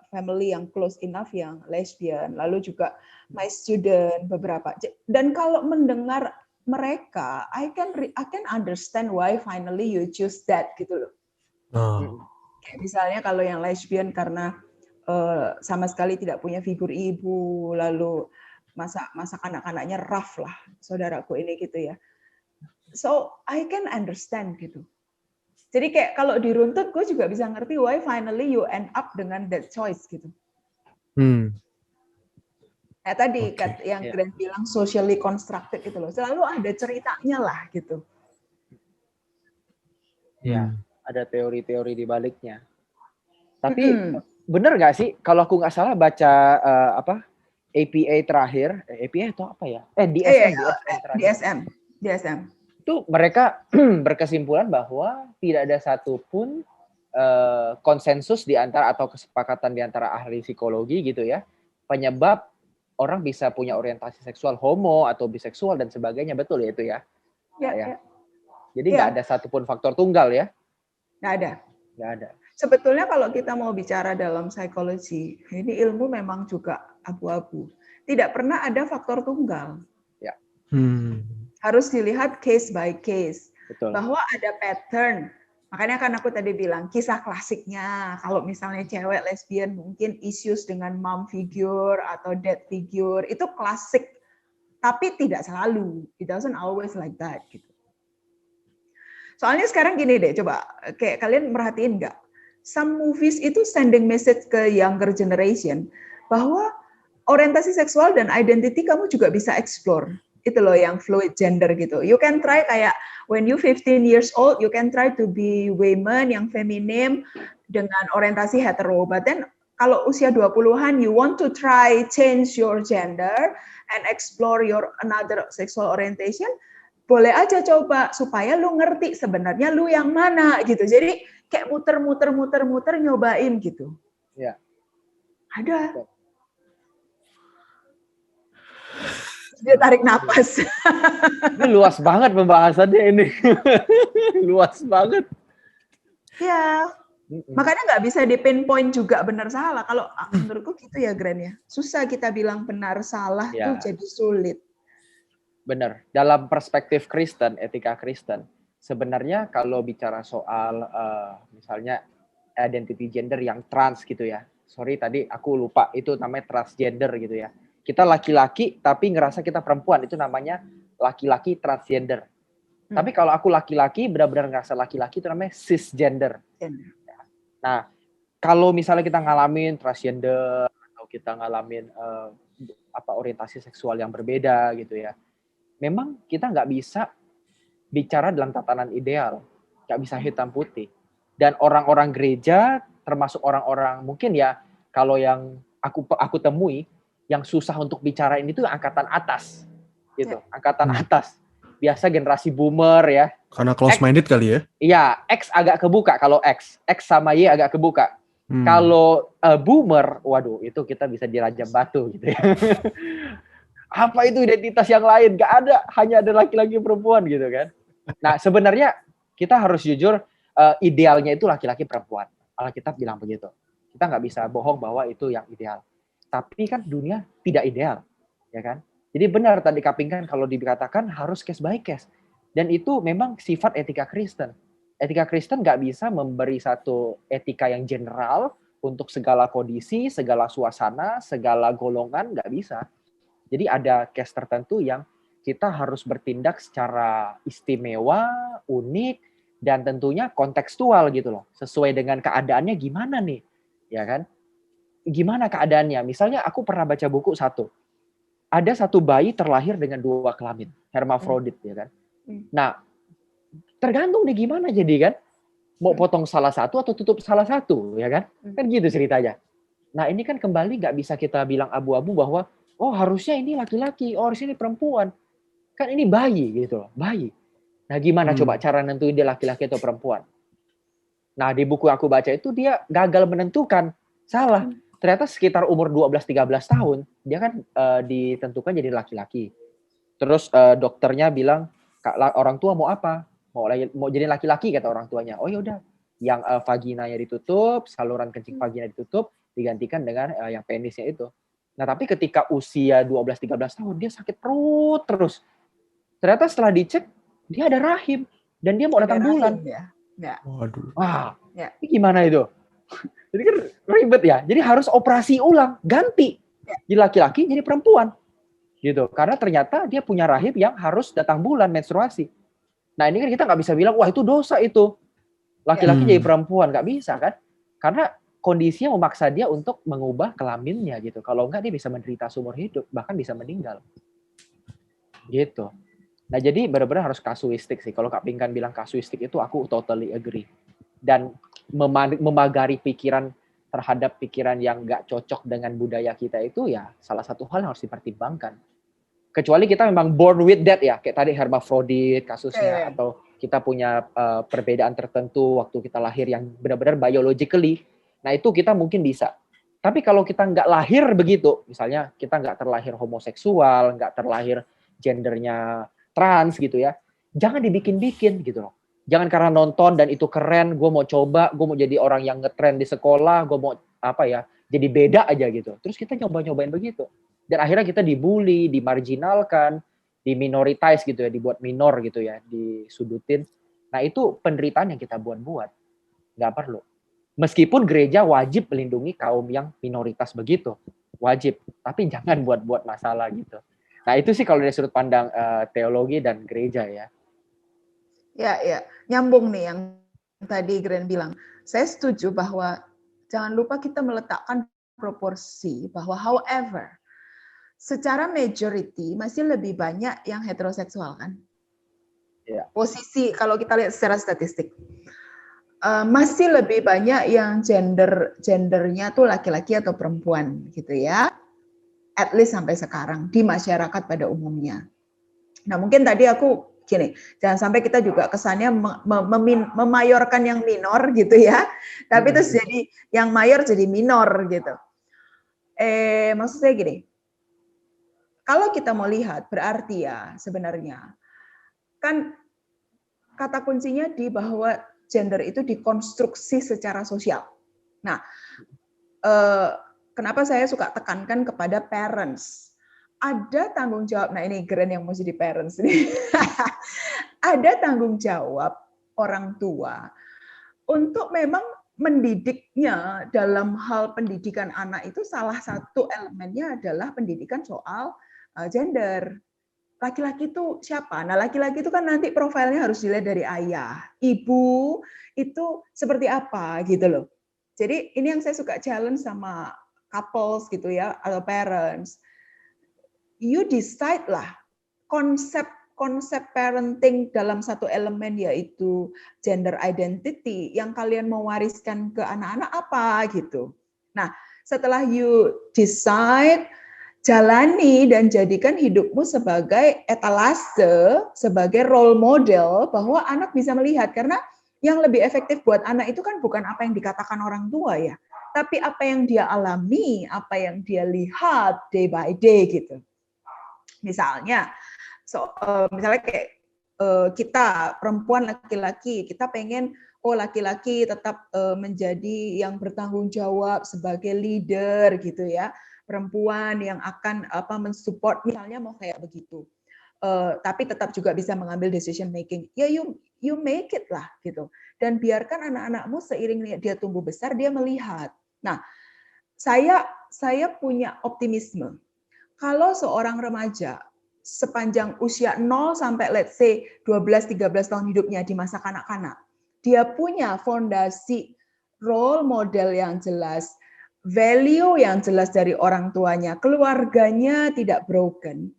family yang close enough yang lesbian, lalu juga my student beberapa. Dan kalau mendengar mereka, I can understand why finally you choose that gitu loh. Kayak misalnya kalau yang lesbian karena sama sekali tidak punya figur ibu, lalu masa kanak-kanaknya rough lah, saudaraku ini gitu ya. So I can understand gitu. Jadi kayak kalau diruntut, gue juga bisa ngerti why finally you end up dengan that choice gitu. Nah, tadi Oke. yang Ya. Grant bilang socially constructed itu loh. Selalu ada ceritanya lah gitu. Ya, Hmm. ada teori-teori di baliknya. Tapi bener nggak sih kalau aku nggak salah baca APA terakhir, APA atau apa ya? DSM terakhir. DSM. Itu mereka berkesimpulan bahwa tidak ada satupun konsensus di antara atau kesepakatan di antara ahli psikologi gitu ya, penyebab orang bisa punya orientasi seksual homo atau biseksual dan sebagainya, betul ya itu ya? Ya. Jadi nggak ada satupun faktor tunggal ya? Nggak ada. Sebetulnya kalau kita mau bicara dalam psikologi, ini ilmu memang juga abu-abu. Tidak pernah ada faktor tunggal. Ya. Harus dilihat case by case. Betul. Bahwa ada pattern. Makanya kan aku tadi bilang kisah klasiknya. Kalau misalnya cewek lesbian mungkin issues dengan mom figure atau dad figure itu klasik. Tapi tidak selalu. It doesn't always like that gitu. Soalnya sekarang gini deh, coba kayak kalian merhatiin nggak? Some movies itu sending message ke younger generation bahwa orientasi seksual dan identity kamu juga bisa explore. Itu loh yang fluid gender gitu. You can try kayak when you 15 years old, you can try to be women yang feminim dengan orientasi hetero. But then kalau usia 20-an, you want to try change your gender and explore your another sexual orientation, boleh aja coba supaya lu ngerti sebenarnya lu yang mana gitu. Jadi kayak muter nyobain gitu. Ya. Ada. Dia tarik napas. Ini luas banget pembahasannya ini. Luas banget. Ya. Makanya nggak bisa di pinpoint juga benar salah. Kalau menurutku gitu ya, Gran ya. Susah kita bilang benar salah tuh jadi sulit. Benar. Dalam perspektif Kristen, etika Kristen, sebenarnya kalau bicara soal misalnya identity gender yang trans gitu ya. Sorry tadi aku lupa itu namanya transgender gitu ya. Kita laki-laki tapi ngerasa kita perempuan, itu namanya laki-laki transgender. Tapi kalau aku laki-laki benar-benar ngerasa laki-laki itu namanya cisgender. Nah, kalau misalnya kita ngalamin transgender atau kita ngalamin orientasi seksual yang berbeda gitu ya. Memang kita nggak bisa bicara dalam tatanan ideal, nggak bisa hitam putih. Dan orang-orang gereja, termasuk orang-orang mungkin ya, kalau yang aku temui, yang susah untuk bicara ini tuh angkatan atas, gitu, angkatan atas. Biasa generasi boomer ya. Karena close minded kali ya? Iya, X agak kebuka kalau X sama Y agak kebuka. Kalau boomer, waduh, itu kita bisa dirajam batu gitu ya. Apa itu identitas yang lain? Gak ada, hanya ada laki-laki perempuan gitu kan. Nah sebenarnya kita harus jujur, idealnya itu laki-laki perempuan. Alkitab bilang begitu. Kita nggak bisa bohong bahwa itu yang ideal. Tapi kan dunia tidak ideal, ya kan? Jadi benar tadi Kapingkan kalau dikatakan harus case by case. Dan itu memang sifat etika Kristen. Etika Kristen nggak bisa memberi satu etika yang general untuk segala kondisi, segala suasana, segala golongan, nggak bisa. Jadi ada case tertentu yang kita harus bertindak secara istimewa, unik, dan tentunya kontekstual gitu loh. Sesuai dengan keadaannya gimana nih, ya kan? Gimana keadaannya? Misalnya aku pernah baca buku satu. Ada satu bayi terlahir dengan 2 kelamin, hermafrodit ya kan. Nah, tergantung deh gimana jadi kan. Mau potong salah satu atau tutup salah satu, ya kan? Kan gitu ceritanya. Nah, ini kan kembali nggak bisa kita bilang abu-abu bahwa oh harusnya ini laki-laki, oh harusnya ini perempuan. Kan ini bayi gitu loh, bayi. Nah, gimana coba cara nentuin dia laki-laki atau perempuan? Nah, di buku aku baca itu dia gagal menentukan. Salah. Ternyata sekitar umur 12-13 tahun, dia kan ditentukan jadi laki-laki. Terus dokternya bilang, orang tua mau apa? Mau jadi laki-laki kata orang tuanya. Oh ya udah, yang vaginanya ditutup, saluran kencing vagina ditutup, digantikan dengan yang penisnya itu. Nah, tapi ketika usia 12-13 tahun, dia sakit perut terus. Ternyata setelah dicek, dia ada rahim. Dan dia mau datang bulan. Ya. Waduh. Wah, ini gimana itu? Jadi kan ribet ya. Jadi harus operasi ulang, ganti. Jadi laki-laki jadi perempuan. Gitu. Karena ternyata dia punya rahim yang harus datang bulan menstruasi. Nah, ini kan kita nggak bisa bilang, wah itu dosa itu. Laki-laki jadi perempuan. Nggak bisa kan? Karena kondisinya memaksa dia untuk mengubah kelaminnya gitu. Kalau enggak dia bisa menderita seumur hidup, bahkan bisa meninggal. Gitu. Nah, jadi benar-benar harus kasuistik sih. Kalau Kak Pinkan bilang kasuistik itu aku totally agree. Dan memagari pikiran terhadap pikiran yang enggak cocok dengan budaya kita itu ya salah satu hal yang harus dipertimbangkan. Kecuali kita memang born with that ya, kayak tadi hermafrodit kasusnya, atau kita punya perbedaan tertentu waktu kita lahir yang benar-benar biologically. Nah, itu kita mungkin bisa. Tapi kalau kita nggak lahir begitu, misalnya kita nggak terlahir homoseksual, nggak terlahir gendernya trans gitu ya, jangan dibikin-bikin gitu loh. Jangan karena nonton dan itu keren, gue mau coba, gue mau jadi orang yang ngetren di sekolah, gue mau jadi beda aja gitu. Terus kita nyoba-nyobain begitu. Dan akhirnya kita dibully, dimarginalkan, diminoritas gitu ya, dibuat minor gitu ya, disudutin. Nah, itu penderitaan yang kita buat-buat. Nggak perlu. Meskipun gereja wajib melindungi kaum yang minoritas begitu. Wajib. Tapi jangan buat-buat masalah gitu. Nah, itu sih kalau dari sudut pandang teologi dan gereja ya. Ya. Nyambung nih yang tadi Gren bilang. Saya setuju bahwa jangan lupa kita meletakkan proporsi bahwa however, secara majority masih lebih banyak yang heteroseksual kan? Ya. Posisi kalau kita lihat secara statistik masih lebih banyak yang gendernya tuh laki-laki atau perempuan gitu ya. At least sampai sekarang di masyarakat pada umumnya. Nah mungkin tadi aku gini, jangan sampai kita juga kesannya memayorkan yang minor gitu ya. Tapi terus jadi yang mayor jadi minor gitu. Maksud saya gini. Kalau kita mau lihat, berarti ya sebenarnya, kan kata kuncinya di bahwa gender itu dikonstruksi secara sosial. Nah, kenapa saya suka tekankan kepada parents? Ada tanggung jawab, nah ini Gren yang mesti di parents nih. Ada tanggung jawab orang tua untuk memang mendidiknya dalam hal pendidikan anak itu salah satu elemennya adalah pendidikan soal gender. Laki-laki itu siapa? Nah, laki-laki itu kan nanti profilnya harus dilihat dari ayah. Ibu itu seperti apa gitu loh. Jadi ini yang saya suka challenge sama couples gitu ya, atau parents. You decide lah konsep parenting dalam satu elemen yaitu gender identity yang kalian mau wariskan ke anak-anak apa gitu. Nah, setelah you decide, jalani dan jadikan hidupmu sebagai etalase, sebagai role model bahwa anak bisa melihat. Karena yang lebih efektif buat anak itu kan bukan apa yang dikatakan orang tua ya, tapi apa yang dia alami, apa yang dia lihat day by day gitu. Misalnya kayak kita perempuan laki-laki, kita pengen laki-laki tetap menjadi yang bertanggung jawab sebagai leader gitu ya. Perempuan yang akan mensupport misalnya mau kayak begitu, tapi tetap juga bisa mengambil decision making. Ya you make it lah gitu. Dan biarkan anak-anakmu seiring dia tumbuh besar dia melihat. Nah, saya punya optimisme. Kalau seorang remaja sepanjang usia 0 sampai let's say 12-13 tahun hidupnya di masa kanak-kanak, dia punya fondasi role model yang jelas, value yang jelas dari orang tuanya, keluarganya tidak broken.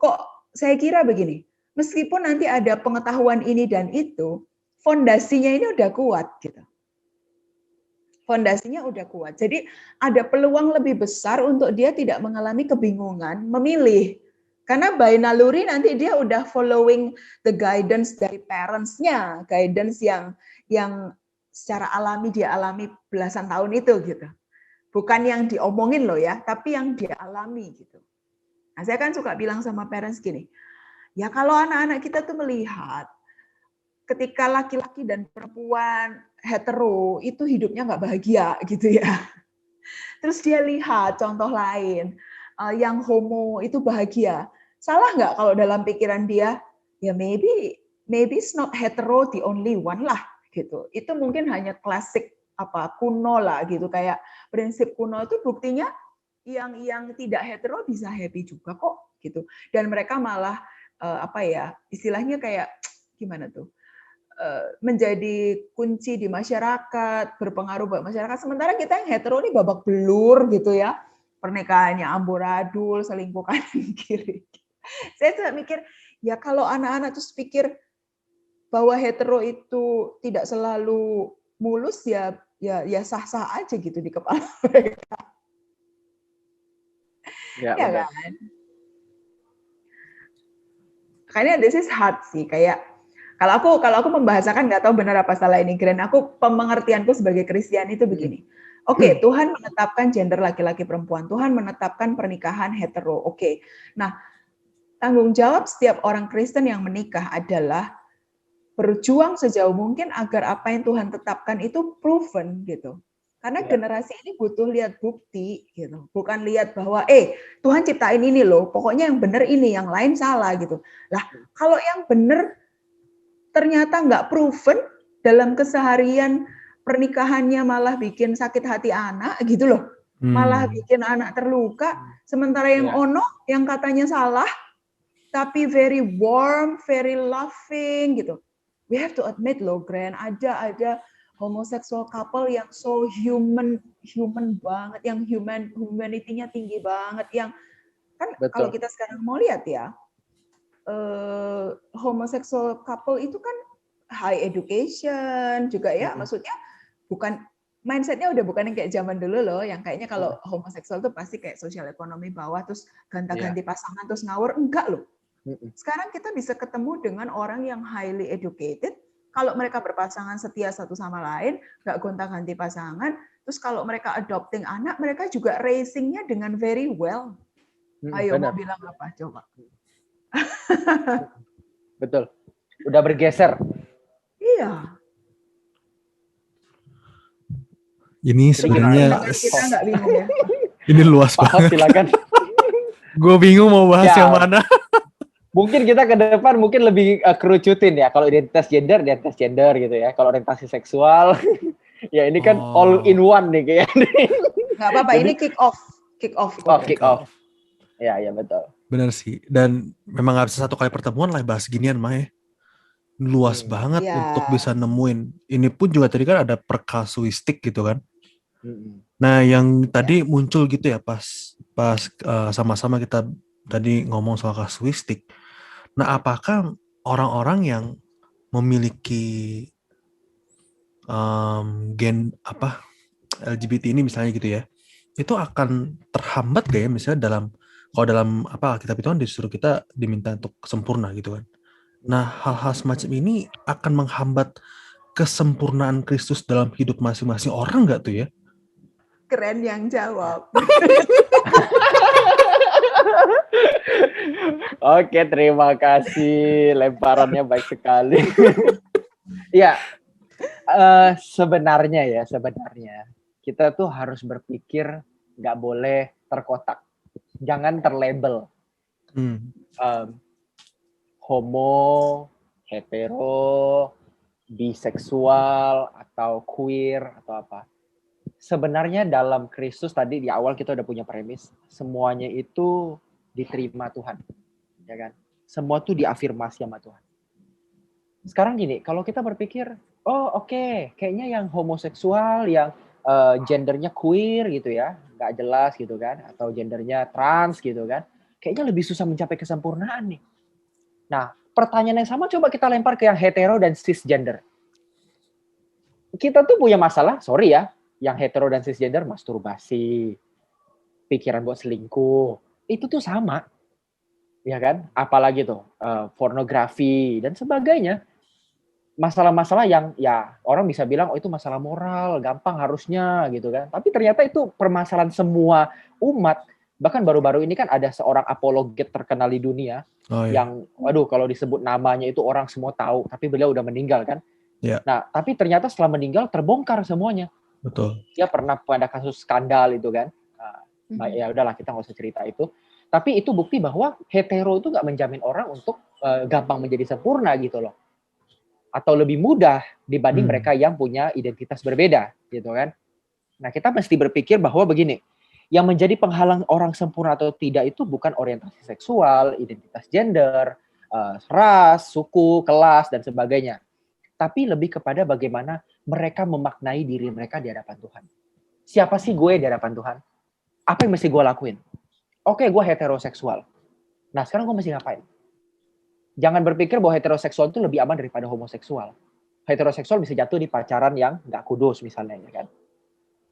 Kok saya kira begini, meskipun nanti ada pengetahuan ini dan itu, fondasinya ini udah kuat gitu. Fondasinya udah kuat. Jadi ada peluang lebih besar untuk dia tidak mengalami kebingungan memilih. Karena by naluri nanti dia udah following the guidance dari parents-nya, guidance yang secara alami dia alami belasan tahun itu gitu. Bukan yang diomongin loh ya, tapi yang dia alami gitu. Nah, saya kan suka bilang sama parents gini, ya kalau anak-anak kita tuh melihat ketika laki-laki dan perempuan hetero itu hidupnya nggak bahagia gitu ya. Terus dia lihat contoh lain, yang homo itu bahagia. Salah nggak kalau dalam pikiran dia, ya maybe it's not hetero the only one lah gitu. Itu mungkin hanya klasik kuno lah gitu, kayak prinsip kuno itu buktinya yang tidak hetero bisa happy juga kok gitu. Dan mereka malah istilahnya kayak gimana tuh? menjadi kunci di masyarakat, berpengaruh buat masyarakat. Sementara kita yang hetero ini babak belur gitu ya, pernikahannya amburadul, selingkuh kanan kiri. Saya tuh mikir, ya kalau anak-anak terus pikir bahwa hetero itu tidak selalu mulus, ya sah-sah aja gitu di kepala mereka. Ya kan? Kayaknya this is hard sih, kayak kalau aku membahasakan, nggak tahu benar apa salah ini, Gren. Aku pengertianku sebagai Kristen itu begini. Oke, Tuhan menetapkan gender laki-laki perempuan. Tuhan menetapkan pernikahan hetero. Oke. Nah, tanggung jawab setiap orang Kristen yang menikah adalah berjuang sejauh mungkin agar apa yang Tuhan tetapkan itu proven gitu. Karena generasi ini butuh lihat bukti gitu. Bukan lihat bahwa Tuhan ciptain ini loh, pokoknya yang benar ini, yang lain salah gitu. Lah, kalau yang benar ternyata nggak proven, dalam keseharian pernikahannya malah bikin sakit hati anak gitu loh. Malah bikin anak terluka. Sementara yang ono, yang katanya salah, tapi very warm, very loving gitu. We have to admit loh, Gren, ada homosexual couple yang so human banget, yang humanity-nya tinggi banget, yang kan kalau kita sekarang mau lihat ya, homosexual couple itu kan high education juga ya, maksudnya bukan mindsetnya udah bukan yang kayak zaman dulu loh, yang kayaknya kalau homoseksual tuh pasti kayak sosial ekonomi bawah, terus ganti-ganti pasangan terus ngawur, enggak loh. Sekarang kita bisa ketemu dengan orang yang highly educated, kalau mereka berpasangan setia satu sama lain, nggak gonta-ganti pasangan, terus kalau mereka adopting anak, mereka juga raisingnya dengan very well. Ayo mau bilang apa coba? Betul. Udah bergeser. Iya. Ini sebenarnya kita nggak bingung ya. Ini luas banget. Silakan. Gue bingung mau bahas yang mana. Mungkin kita ke depan mungkin lebih kerucutin ya. Kalau identitas gender gitu ya. Kalau orientasi seksual, ya ini kan all in one nih kayaknya. Nggak apa-apa, ini kick off. Kick off. Ya betul. Benar sih. Dan memang nggak bisa satu kali pertemuan lah bahas ginian mah ya. Luas banget untuk bisa nemuin. Ini pun juga tadi kan ada perkasuistik gitu kan. Nah yang tadi muncul gitu ya pas sama-sama kita tadi ngomong soal kasuistik. Nah apakah orang-orang yang memiliki LGBT ini misalnya gitu ya, itu akan terhambat gak ya misalnya kalau dalam Alkitab itu kan disuruh kita diminta untuk sempurna gitu kan. Nah hal-hal semacam ini akan menghambat kesempurnaan Kristus dalam hidup masing-masing orang gak tuh ya? Keren yang jawab. Oke, terima kasih. Lemparannya baik sekali. Ya, sebenarnya kita tuh harus berpikir nggak boleh terkotak. Jangan terlabel. Homo, hetero, biseksual, atau queer, atau apa. Sebenarnya dalam Kristus tadi di awal kita udah punya premis, semuanya itu diterima Tuhan, ya kan? Semua tuh diafirmasi sama Tuhan. Sekarang gini, kalau kita berpikir, kayaknya yang homoseksual, yang gendernya queer gitu ya, nggak jelas gitu kan, atau gendernya trans gitu kan, kayaknya lebih susah mencapai kesempurnaan nih. Nah, pertanyaan yang sama coba kita lempar ke yang hetero dan cisgender. Kita tuh punya masalah, sorry ya, yang hetero dan cisgender masturbasi, pikiran buat selingkuh, itu tuh sama, ya kan? Apalagi tuh pornografi dan sebagainya, masalah-masalah yang ya orang bisa bilang itu masalah moral, gampang harusnya gitu kan. Tapi ternyata itu permasalahan semua umat. Bahkan baru-baru ini kan ada seorang apologet terkenal di dunia yang, kalau disebut namanya itu orang semua tahu, tapi beliau udah meninggal kan. Yeah. Nah, tapi ternyata setelah meninggal terbongkar semuanya. Betul. Dia pernah pada kasus skandal itu kan. Ya udahlah kita nggak usah cerita itu. Tapi itu bukti bahwa hetero itu nggak menjamin orang untuk gampang menjadi sempurna gitu loh. Atau lebih mudah dibanding mereka yang punya identitas berbeda gitu kan. Nah kita mesti berpikir bahwa begini, yang menjadi penghalang orang sempurna atau tidak itu bukan orientasi seksual, identitas gender, ras, suku, kelas dan sebagainya. tapi lebih kepada bagaimana mereka memaknai diri mereka di hadapan Tuhan. Siapa sih gue di hadapan Tuhan? Apa yang mesti gue lakuin? Oke, gue heteroseksual. Nah, sekarang gue mesti ngapain? Jangan berpikir bahwa heteroseksual itu lebih aman daripada homoseksual. Heteroseksual bisa jatuh di pacaran yang nggak kudus misalnya, ya kan?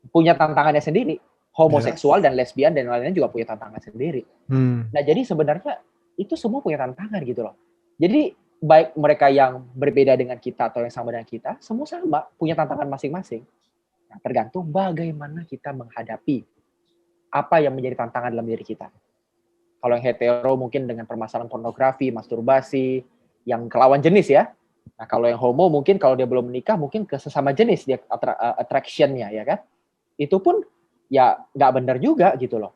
Punya tantangannya sendiri. Homoseksual dan lesbian dan lain-lain juga punya tantangan sendiri. Nah, jadi sebenarnya itu semua punya tantangan gitu loh. Jadi baik mereka yang berbeda dengan kita atau yang sama dengan kita, semua sama, punya tantangan masing-masing. Nah, tergantung bagaimana kita menghadapi apa yang menjadi tantangan dalam diri kita. Kalau yang hetero mungkin dengan permasalahan pornografi, masturbasi, yang kelawan jenis ya. Nah, kalau yang homo mungkin kalau dia belum menikah mungkin ke sesama jenis dia attraction-nya ya kan. Itu pun ya nggak benar juga gitu loh.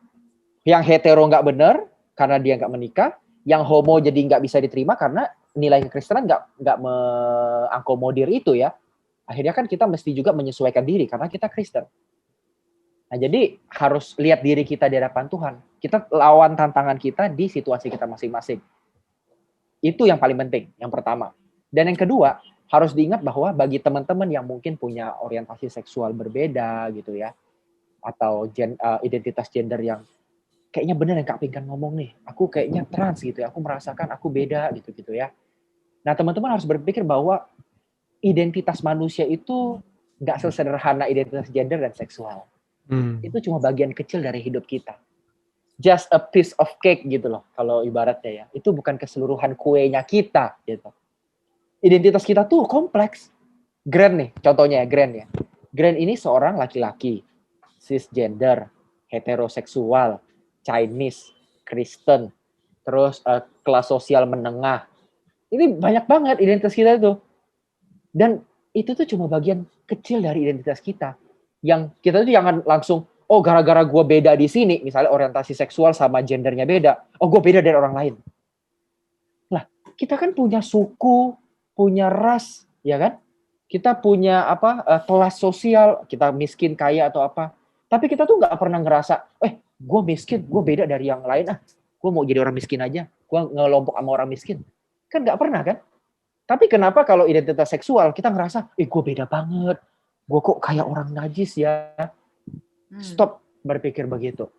Yang hetero nggak benar karena dia nggak menikah, yang homo jadi nggak bisa diterima karena nilai kekristenan nggak mengakomodir itu ya. Akhirnya kan kita mesti juga menyesuaikan diri karena kita Kristen. Nah, jadi harus lihat diri kita di hadapan Tuhan. Kita lawan tantangan kita di situasi kita masing-masing. Itu yang paling penting, yang pertama. Dan yang kedua, harus diingat bahwa bagi teman-teman yang mungkin punya orientasi seksual berbeda gitu ya, atau identitas gender yang kayaknya bener yang Kak Pinkan ngomong nih, aku kayaknya trans gitu ya, aku merasakan aku beda gitu ya. Nah, teman-teman harus berpikir bahwa identitas manusia itu nggak sesederhana identitas gender dan seksual. Itu cuma bagian kecil dari hidup kita. Just a piece of cake gitu loh, kalau ibaratnya ya. Itu bukan keseluruhan kuenya kita gitu. Identitas kita tuh kompleks. Grand nih, contohnya ya, Grand ya. Grand ini seorang laki-laki, cisgender, heteroseksual, Chinese, Kristen, terus kelas sosial menengah. Ini banyak banget identitas kita itu. Dan itu tuh cuma bagian kecil dari identitas kita. Yang kita tuh jangan langsung, oh gara-gara gue beda di sini, misalnya orientasi seksual sama gendernya beda, oh gue beda dari orang lain. Lah, kita kan punya suku, punya ras, ya kan? Kita punya kelas sosial, kita miskin, kaya atau apa. Tapi kita tuh nggak pernah ngerasa, gue miskin, gue beda dari yang lain, gue mau jadi orang miskin aja, gue ngelompok sama orang miskin. Kan nggak pernah kan? Tapi kenapa kalau identitas seksual kita ngerasa, gue beda banget, gue kok kayak orang najis ya. Stop berpikir begitu.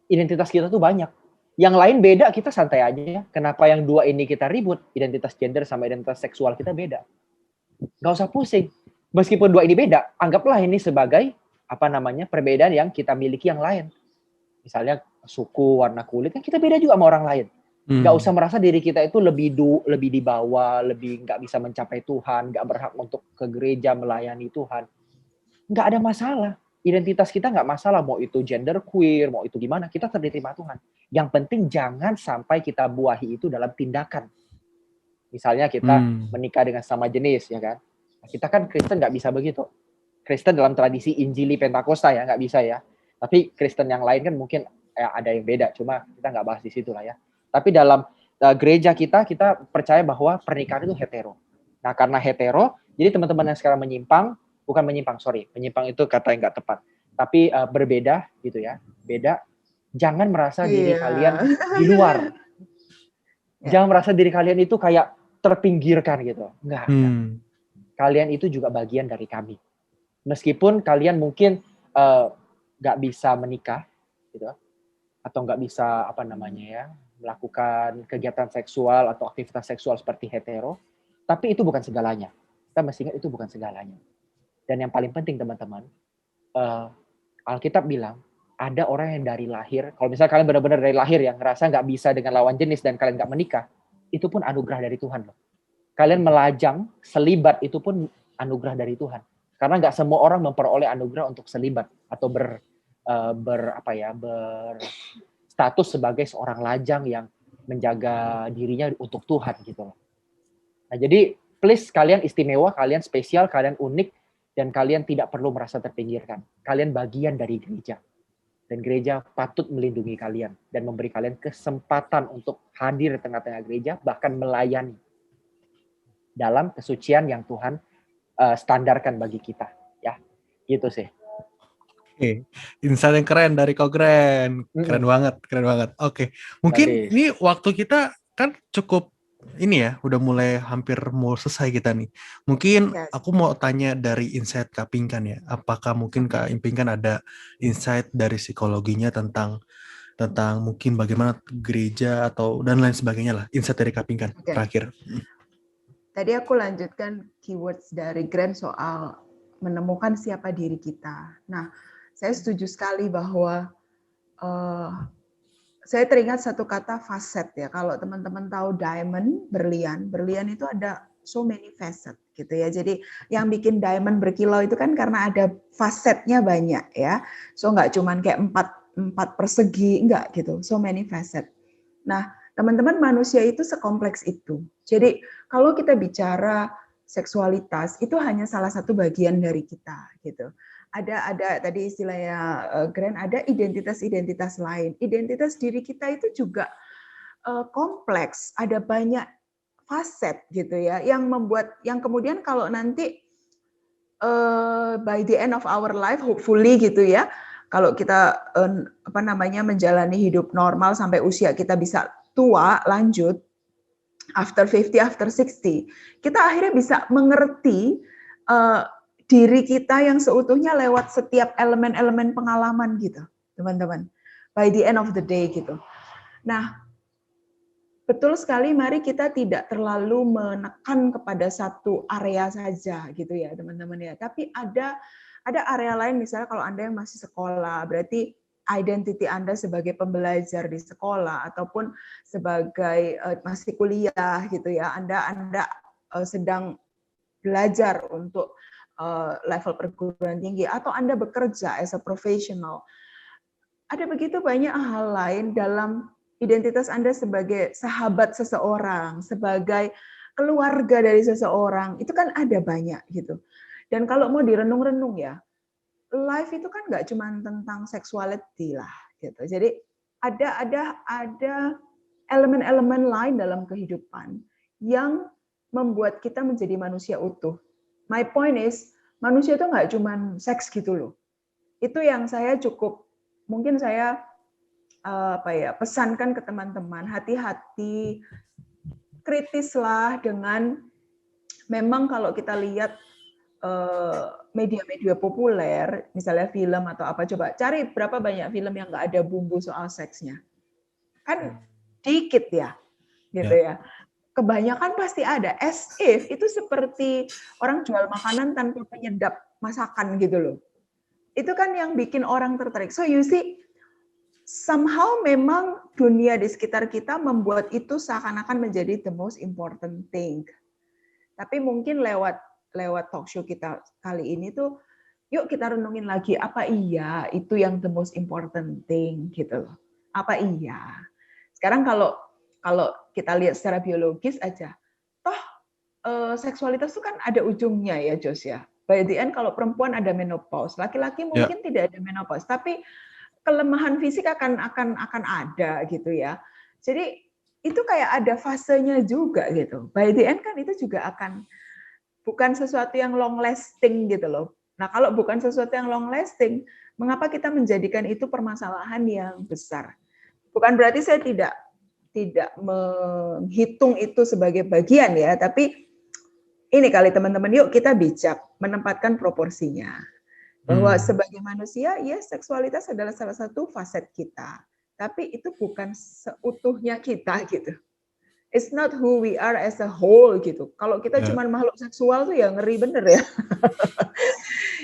Identitas kita tuh banyak. Yang lain beda, kita santai aja. Kenapa yang dua ini kita ribut? Identitas gender sama identitas seksual kita beda. Gak usah pusing. Meskipun dua ini beda, anggaplah ini sebagai perbedaan yang kita miliki yang lain. Misalnya suku, warna kulit, kan kita beda juga sama orang lain. Gak usah merasa diri kita itu lebih di bawah, lebih gak bisa mencapai Tuhan, gak berhak untuk ke gereja melayani Tuhan. Gak ada masalah. Identitas kita gak masalah, mau itu gender queer, mau itu gimana, kita diterima Tuhan. Yang penting jangan sampai kita buahi itu dalam tindakan. Misalnya kita menikah dengan sama jenis, ya kan? Nah, kita kan Kristen gak bisa begitu. Kristen dalam tradisi Injili Pentakosta ya, gak bisa ya. Tapi Kristen yang lain kan mungkin ada yang beda, cuma kita gak bahas di situ lah ya. Tapi dalam gereja kita percaya bahwa pernikahan itu hetero. Nah, karena hetero, jadi teman-teman yang sekarang menyimpang itu kata yang nggak tepat. Tapi berbeda gitu ya, beda. Jangan merasa diri kalian di luar. Jangan merasa diri kalian itu kayak terpinggirkan gitu. Enggak. Kalian itu juga bagian dari kami. Meskipun kalian mungkin nggak bisa menikah, gitu, atau nggak bisa melakukan kegiatan seksual atau aktivitas seksual seperti hetero, tapi itu bukan segalanya. Kita mesti ingat itu bukan segalanya. Dan yang paling penting teman-teman, Alkitab bilang, ada orang yang dari lahir, kalau misalnya kalian benar-benar dari lahir yang ngerasa nggak bisa dengan lawan jenis dan kalian nggak menikah, itu pun anugerah dari Tuhan loh. Kalian melajang, selibat, itu pun anugerah dari Tuhan. Karena nggak semua orang memperoleh anugerah untuk selibat atau berstatus sebagai seorang lajang yang menjaga dirinya untuk Tuhan gitu loh. Nah, jadi please kalian istimewa, kalian spesial, kalian unik, dan kalian tidak perlu merasa terpinggirkan. Kalian bagian dari gereja. Dan gereja patut melindungi kalian dan memberi kalian kesempatan untuk hadir di tengah-tengah gereja, bahkan melayani dalam kesucian yang Tuhan standarkan bagi kita, ya. Gitu sih. Oke, insight yang keren dari Kogren. Keren banget. Oke, mungkin ini waktu kita kan cukup ini ya, udah mulai hampir mau selesai kita nih. Mungkin Yes. aku mau tanya dari insight Kak Pinkan ya. Apakah mungkin Kak Pinkan ada insight dari psikologinya tentang mungkin bagaimana gereja atau dan lain sebagainya lah. Insight dari Kak Pinkan terakhir. Tadi aku lanjutkan keywords dari Grant soal menemukan siapa diri kita. Nah, saya setuju sekali bahwa saya teringat satu kata facet ya. Kalau teman-teman tahu diamond, berlian itu ada so many facet gitu ya. Jadi yang bikin diamond berkilau itu kan karena ada facetnya banyak ya. So nggak cuman kayak empat persegi, enggak gitu. So many facet. Nah, teman-teman, manusia itu sekompleks itu. Jadi kalau kita bicara seksualitas itu hanya salah satu bagian dari kita gitu. Ada tadi istilahnya Grant, ada identitas-identitas lain. Identitas diri kita itu juga kompleks, ada banyak facet gitu ya, yang kemudian kalau nanti by the end of our life hopefully gitu ya, kalau kita menjalani hidup normal sampai usia kita bisa tua lanjut, after 50, after 60, kita akhirnya bisa mengerti diri kita yang seutuhnya lewat setiap elemen-elemen pengalaman gitu, teman-teman. By the end of the day gitu. Nah, betul sekali, mari kita tidak terlalu menekan kepada satu area saja gitu ya, teman-teman ya. Tapi ada area lain, misalnya kalau Anda yang masih sekolah, berarti identity Anda sebagai pembelajar di sekolah ataupun sebagai masih kuliah gitu ya. Anda sedang belajar untuk level perguruan tinggi atau Anda bekerja as a professional. Ada begitu banyak hal lain dalam identitas Anda sebagai sahabat seseorang, sebagai keluarga dari seseorang. Itu kan ada banyak gitu. Dan kalau mau direnung-renung ya, life itu kan nggak cuma tentang sexuality lah gitu. Jadi ada elemen-elemen lain dalam kehidupan yang membuat kita menjadi manusia utuh. My point is, manusia itu nggak cuma seks gitu loh. Itu yang saya mungkin saya pesankan ke teman-teman, hati-hati, kritislah dengan, memang kalau kita lihat media-media populer, misalnya film atau apa, coba cari berapa banyak film yang nggak ada bumbu soal seksnya. Kan dikit ya, gitu ya. Kebanyakan pasti ada. As if itu seperti orang jual makanan tanpa penyedap masakan gitu loh. Itu kan yang bikin orang tertarik. So you see, somehow memang dunia di sekitar kita membuat itu seakan-akan menjadi the most important thing. Tapi mungkin lewat talk show kita kali ini tuh, yuk kita renungin lagi, apa iya itu yang the most important thing gitu loh. Apa iya? Sekarang kalau kita lihat secara biologis aja, toh seksualitas itu kan ada ujungnya ya, Jos ya. By the end kalau perempuan ada menopause, laki-laki mungkin tidak ada menopause, tapi kelemahan fisik akan ada gitu ya. Jadi itu kayak ada fasenya juga gitu. By the end kan itu juga akan bukan sesuatu yang long lasting gitu loh. Nah, kalau bukan sesuatu yang long lasting, mengapa kita menjadikan itu permasalahan yang besar? Bukan berarti saya tidak menghitung itu sebagai bagian ya, tapi ini kali teman-teman, yuk kita bijak menempatkan proporsinya. Bahwa sebagai manusia, ya seksualitas adalah salah satu faset kita. Tapi itu bukan seutuhnya kita gitu. It's not who we are as a whole gitu. Kalau kita cuma makhluk seksual tuh ya ngeri bener ya.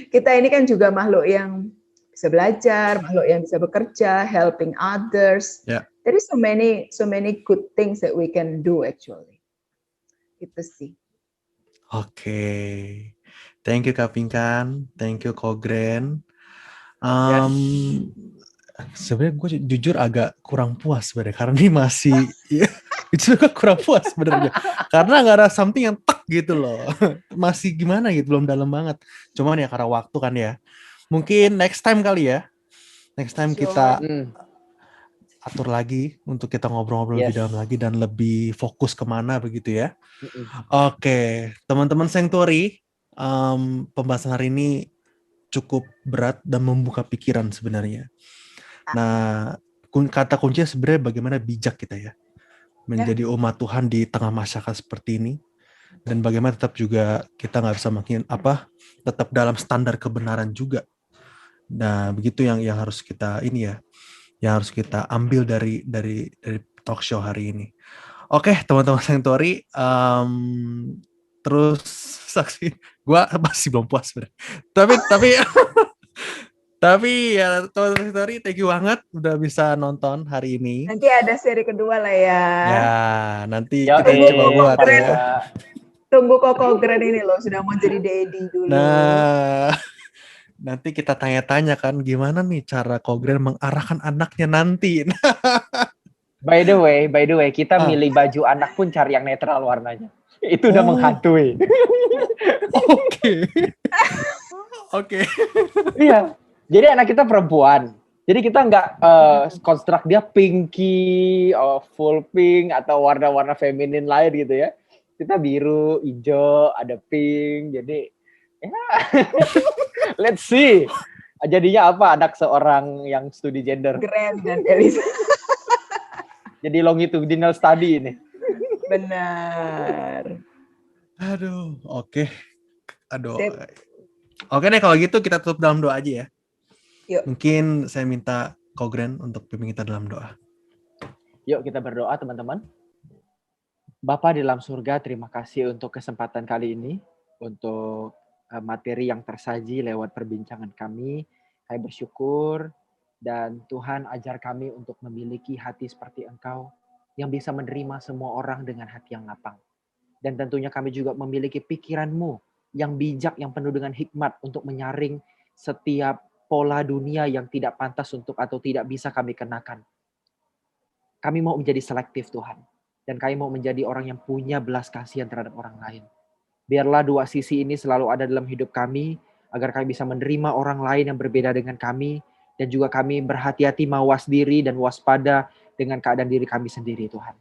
Kita ini kan juga makhluk yang bisa belajar, makhluk yang bisa bekerja, helping others. There is so many good things that we can do actually. Itu sih. Oke. Thank you Kak Pinkan, thank you Kogren. Sebenarnya gue jujur agak kurang puas sebenarnya karena ini masih itu juga kurang puas sebenarnya karena nggak ada something yang tak gitu loh, masih gimana gitu, belum dalam banget. Cuman ya karena waktu kan ya, mungkin next time kali ya, next time kita atur lagi untuk kita ngobrol-ngobrol lebih dalam lagi dan lebih fokus kemana begitu ya. Oke, teman-teman Sanctuary, pembahasan hari ini cukup berat dan membuka pikiran sebenarnya. Nah, kata kuncinya sebenarnya bagaimana bijak kita ya. menjadi umat Tuhan di tengah masyarakat seperti ini, dan bagaimana tetap juga kita nggak bisa makin tetap dalam standar kebenaran juga. Nah, begitu yang harus kita yang harus kita ambil dari talk show hari ini. Oke, teman-teman Sanctuary, terus saksi, gue masih belum puas sebenarnya. Tapi ya teman-teman Sanctuary, thank you banget udah bisa nonton hari ini. Nanti ada seri kedua lah ya. Ya, nanti kita coba buat ya. Tunggu Koko Grand ini loh, sudah mau jadi daddy dulu. Nah, nanti kita tanya-tanya kan gimana nih cara Kogren mengarahkan anaknya nanti. By the way, kita milih baju anak pun cari yang netral warnanya. Itu udah menghantui. Oke. Iya. Jadi anak kita perempuan. Jadi kita nggak konstruk dia pinky, full pink atau warna-warna feminin lain gitu ya. Kita biru, hijau, ada pink. Jadi ya, let's see. Jadinya apa anak seorang yang studi gender. Grand dan Elisa. Jadi longitudinal study ini. Benar. Aduh, oke. Oke deh kalau gitu kita tutup dalam doa aja ya. Yuk. Mungkin saya minta Kogren untuk pimpin kita dalam doa. Yuk kita berdoa teman-teman. Bapa di dalam surga, terima kasih untuk kesempatan kali ini. Untuk materi yang tersaji lewat perbincangan kami. Kami bersyukur dan Tuhan ajar kami untuk memiliki hati seperti Engkau yang bisa menerima semua orang dengan hati yang lapang. Dan tentunya kami juga memiliki pikiran-Mu yang bijak, yang penuh dengan hikmat untuk menyaring setiap pola dunia yang tidak pantas untuk atau tidak bisa kami kenakan. Kami mau menjadi selektif Tuhan. Dan kami mau menjadi orang yang punya belas kasihan terhadap orang lain. Biarlah dua sisi ini selalu ada dalam hidup kami, agar kami bisa menerima orang lain yang berbeda dengan kami, dan juga kami berhati-hati mawas diri dan waspada dengan keadaan diri kami sendiri Tuhan.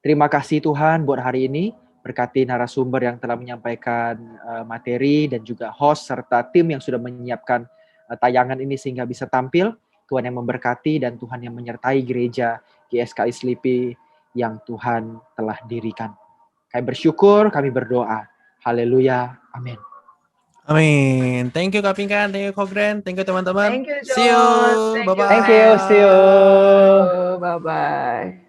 Terima kasih Tuhan buat hari ini, berkati narasumber yang telah menyampaikan materi, dan juga host serta tim yang sudah menyiapkan tayangan ini sehingga bisa tampil. Tuhan yang memberkati dan Tuhan yang menyertai gereja GSKI Slipi yang Tuhan telah dirikan. Kami bersyukur, kami berdoa. Haleluya. Amin. Amin. Thank you Kak Pinkan, thank you Kogren, thank you teman-teman. Thank you, John. See you. Bye-bye. Thank you. See you. Bye-bye.